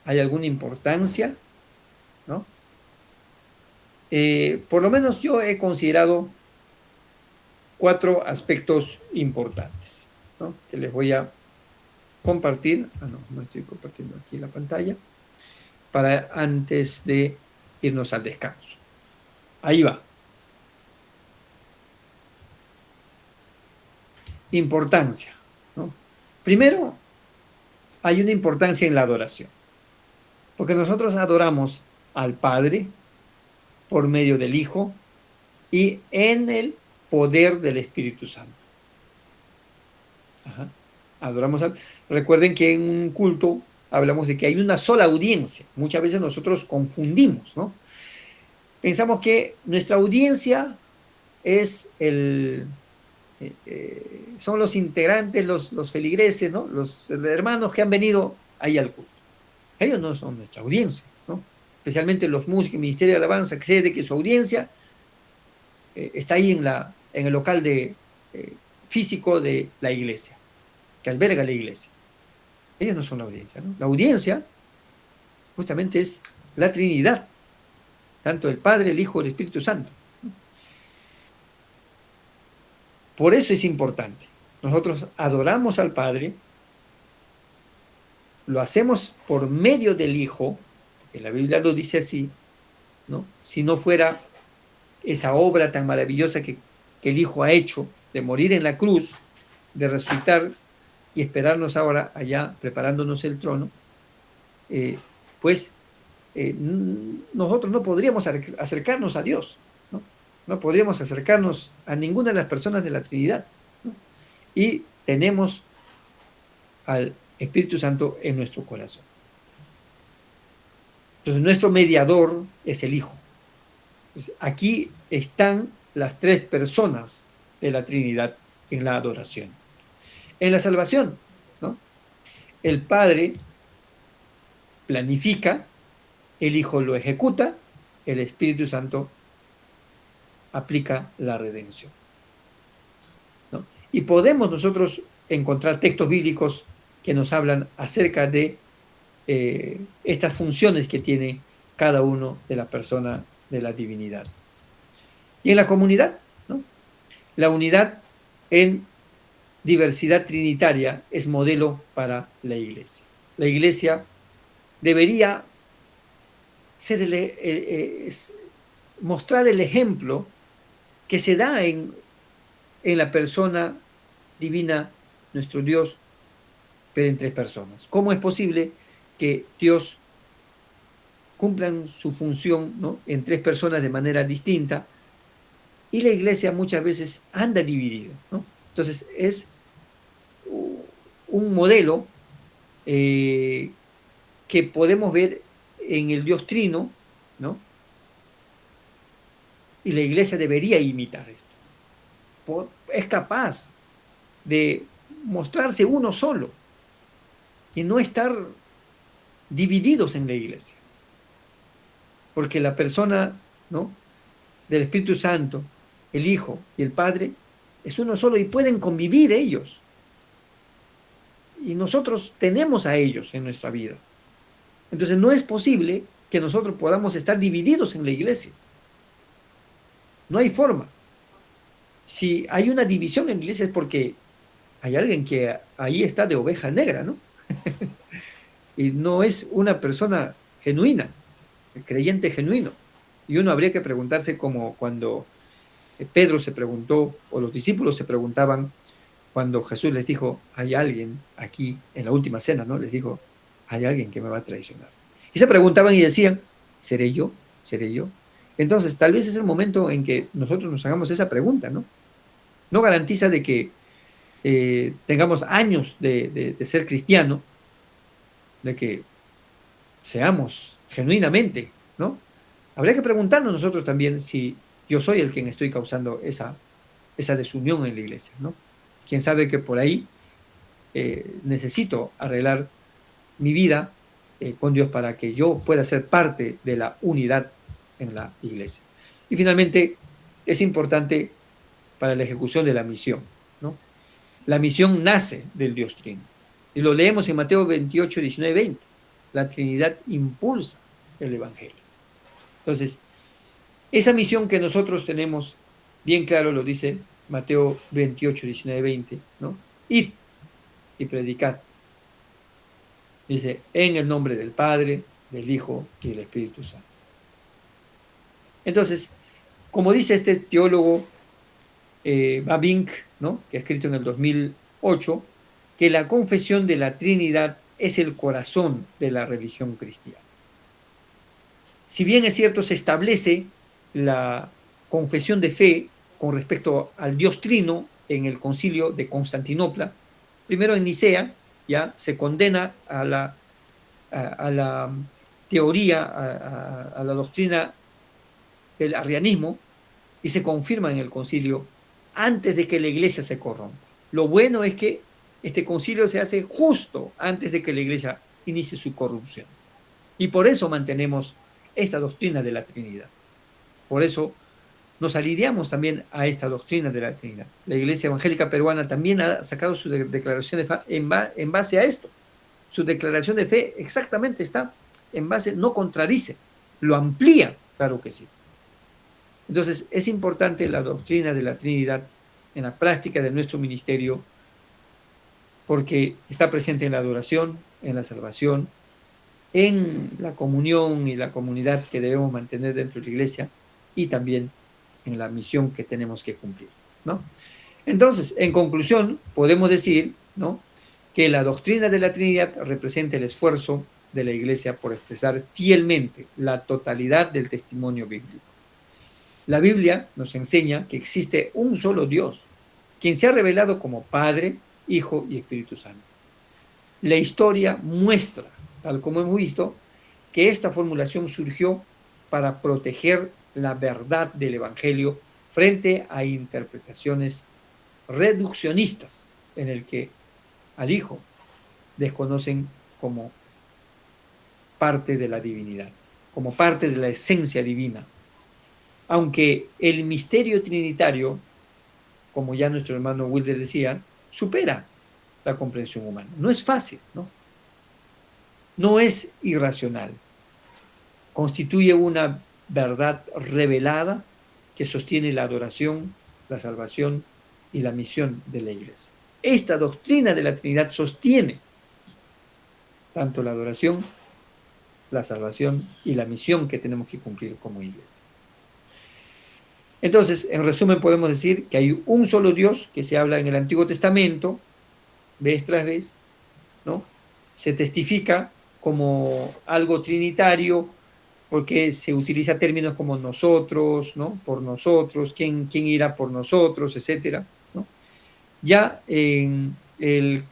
¿Hay alguna importancia? ¿No? Por lo menos yo he considerado 4 aspectos importantes, ¿no? Que les voy a compartir. No estoy compartiendo aquí la pantalla. Para antes de irnos al descanso. Ahí va. Importancia, ¿no? Primero, hay una importancia en la adoración. Porque nosotros adoramos al Padre por medio del Hijo y en el poder del Espíritu Santo. Ajá. Adoramos al... Recuerden que en un culto hablamos de que hay una sola audiencia. Muchas veces nosotros confundimos, ¿no? Pensamos que nuestra audiencia es son los integrantes, los feligreses, ¿no? Los hermanos que han venido ahí al culto. Ellos no son nuestra audiencia, ¿no? Especialmente los músicos, el Ministerio de Alabanza, cree que su audiencia está ahí en el local físico de la iglesia, que alberga la iglesia. Ellos no son la audiencia, ¿no? La audiencia justamente es la Trinidad, tanto el Padre, el Hijo y el Espíritu Santo. Por eso es importante. Nosotros adoramos al Padre, lo hacemos por medio del Hijo, porque la Biblia lo dice así, ¿no? Si no fuera esa obra tan maravillosa que el Hijo ha hecho, de morir en la cruz, de resucitar y esperarnos ahora allá, preparándonos el trono, nosotros no podríamos acercarnos a Dios, ¿no? No podríamos acercarnos a ninguna de las personas de la Trinidad, ¿no? Y tenemos al Espíritu Santo en nuestro corazón. Entonces, nuestro mediador es el Hijo. Entonces, aquí están las tres personas de la Trinidad en la adoración. En la salvación, ¿no? El Padre planifica, el Hijo lo ejecuta, el Espíritu Santo aplica la redención, ¿no? Y podemos nosotros encontrar textos bíblicos que nos hablan acerca de estas funciones que tiene cada uno de la persona de la divinidad. Y en la comunidad, ¿no? La unidad en diversidad trinitaria es modelo para la iglesia. La iglesia debería ser mostrar el ejemplo que se da en la persona divina, nuestro Dios, pero en tres personas. ¿Cómo es posible que Dios cumpla su función, ¿no?, en tres personas de manera distinta, y la iglesia muchas veces anda dividida, ¿no? Entonces es un modelo que podemos ver en el Dios Trino, ¿no? Y la iglesia debería imitar esto. Es capaz de mostrarse uno solo y no estar divididos en la iglesia. Porque la persona, ¿no?, del Espíritu Santo, el Hijo y el Padre, es uno solo y pueden convivir ellos. Y nosotros tenemos a ellos en nuestra vida. Entonces no es posible que nosotros podamos estar divididos en la iglesia. No hay forma. Si hay una división en la iglesia es porque hay alguien que ahí está de oveja negra, ¿no? Y no es una persona genuina, el creyente genuino. Y uno habría que preguntarse, como cuando Pedro se preguntó, o los discípulos se preguntaban, cuando Jesús les dijo, hay alguien aquí, en la última cena, ¿no? Les dijo, hay alguien que me va a traicionar. Y se preguntaban y decían, ¿seré yo? ¿Seré yo? Entonces, tal vez es el momento en que nosotros nos hagamos esa pregunta, ¿no? No garantiza de que tengamos años de ser cristiano, de que seamos genuinamente, ¿no? Habría que preguntarnos nosotros también si yo soy el quien estoy causando esa desunión en la iglesia, ¿no? Quién sabe que por ahí necesito arreglar mi vida con Dios para que yo pueda ser parte de la unidad en la iglesia. Y finalmente, es importante para la ejecución de la misión, ¿no? La misión nace del Dios Trino. Y lo leemos en Mateo 28, 19, 20. La Trinidad impulsa el Evangelio. Entonces, esa misión que nosotros tenemos, bien claro lo dice Mateo 28, 19, 20, ¿no? Id y predicad. Dice, en el nombre del Padre, del Hijo y del Espíritu Santo. Entonces, como dice este teólogo Bavinck, ¿no?, que ha escrito en el 2008, que la confesión de la Trinidad es el corazón de la religión cristiana. Si bien es cierto, se establece la confesión de fe con respecto al Dios Trino en el Concilio de Constantinopla, primero en Nicea, ya se condena a la a la teoría, a la doctrina del arrianismo, y se confirma en el concilio antes de que la iglesia se corrompa. Lo bueno es que este concilio se hace justo antes de que la iglesia inicie su corrupción. Y por eso mantenemos esta doctrina de la Trinidad. Por eso nos alineamos también a esta doctrina de la Trinidad. La Iglesia Evangélica Peruana también ha sacado su declaración de fe en base a esto. Su declaración de fe exactamente está en base, no contradice, lo amplía, claro que sí. Entonces, es importante la doctrina de la Trinidad en la práctica de nuestro ministerio, porque está presente en la adoración, en la salvación, en la comunión y la comunidad que debemos mantener dentro de la iglesia, y también en la misión que tenemos que cumplir, ¿no? Entonces, en conclusión, podemos decir, ¿no?, que la doctrina de la Trinidad representa el esfuerzo de la iglesia por expresar fielmente la totalidad del testimonio bíblico. La Biblia nos enseña que existe un solo Dios, quien se ha revelado como Padre, Hijo y Espíritu Santo. La historia muestra, tal como hemos visto, que esta formulación surgió para proteger la verdad del Evangelio frente a interpretaciones reduccionistas en el que al Hijo desconocen como parte de la divinidad, como parte de la esencia divina. Aunque el misterio trinitario, como ya nuestro hermano Wilder decía, supera la comprensión humana. No es fácil, ¿no? No es irracional. Constituye una verdad revelada que sostiene la adoración, la salvación y la misión de la iglesia. Esta doctrina de la Trinidad sostiene tanto la adoración, la salvación y la misión que tenemos que cumplir como iglesia. Entonces, en resumen, podemos decir que hay un solo Dios que se habla en el Antiguo Testamento, vez tras vez, ¿no? Se testifica como algo trinitario, porque se utiliza términos como nosotros, ¿no?, por nosotros, quién irá por nosotros, etcétera, ¿no? Ya en el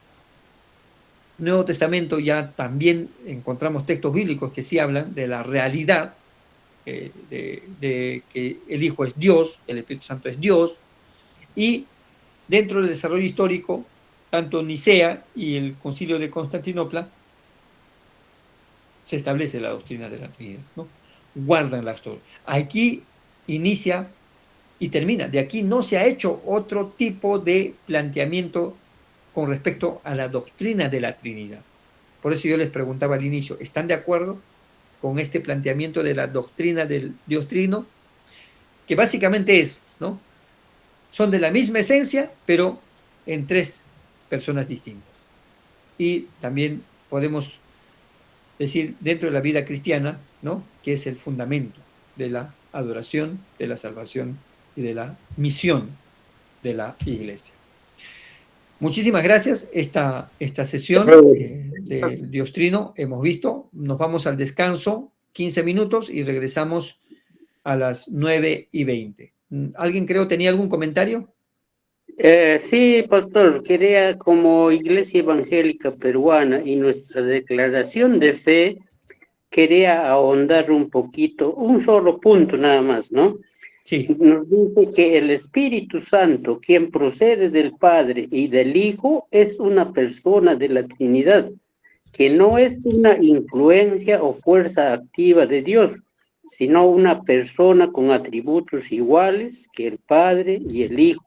Nuevo Testamento ya también encontramos textos bíblicos que sí hablan de la realidad de que el Hijo es Dios, el Espíritu Santo es Dios, y dentro del desarrollo histórico, tanto Nicea y el Concilio de Constantinopla, se establece la doctrina de la Trinidad, ¿no? Guardan la historia. Aquí inicia y termina. De aquí no se ha hecho otro tipo de planteamiento con respecto a la doctrina de la Trinidad. Por eso yo les preguntaba al inicio, ¿están de acuerdo con este planteamiento de la doctrina del Dios Trino? Que básicamente es, ¿no?, son de la misma esencia, pero en tres personas distintas. Y también podemos decir, dentro de la vida cristiana, ¿no?, que es el fundamento de la adoración, de la salvación y de la misión de la iglesia. Muchísimas gracias. Esta sesión del Dios Trino hemos visto. Nos vamos al descanso, 15 minutos, y regresamos a las 9:20. ¿Alguien, creo, tenía algún comentario? Sí, pastor, quería, como Iglesia Evangélica Peruana y nuestra declaración de fe, quería ahondar un poquito, un solo punto nada más, ¿no? Sí. Nos dice que el Espíritu Santo, quien procede del Padre y del Hijo, es una persona de la Trinidad, que no es una influencia o fuerza activa de Dios, sino una persona con atributos iguales que el Padre y el Hijo,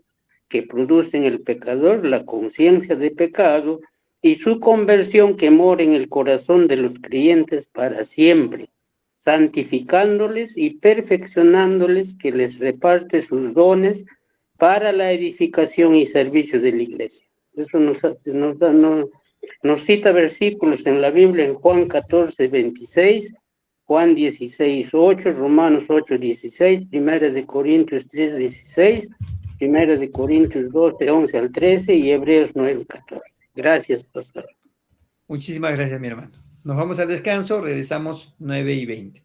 que producen en el pecador la conciencia de pecado y su conversión, que mora en el corazón de los creyentes para siempre, santificándoles y perfeccionándoles, que les reparte sus dones para la edificación y servicio de la iglesia. Eso nos cita versículos en la Biblia, en Juan 14:26, Juan 16:8, Romanos 8:16, 1 de Corintios 3:16, 1 de Corintios 12:11 al 13 y Hebreos 9:14. Gracias, pastor. Muchísimas gracias, mi hermano. Nos vamos al descanso, regresamos 9:20.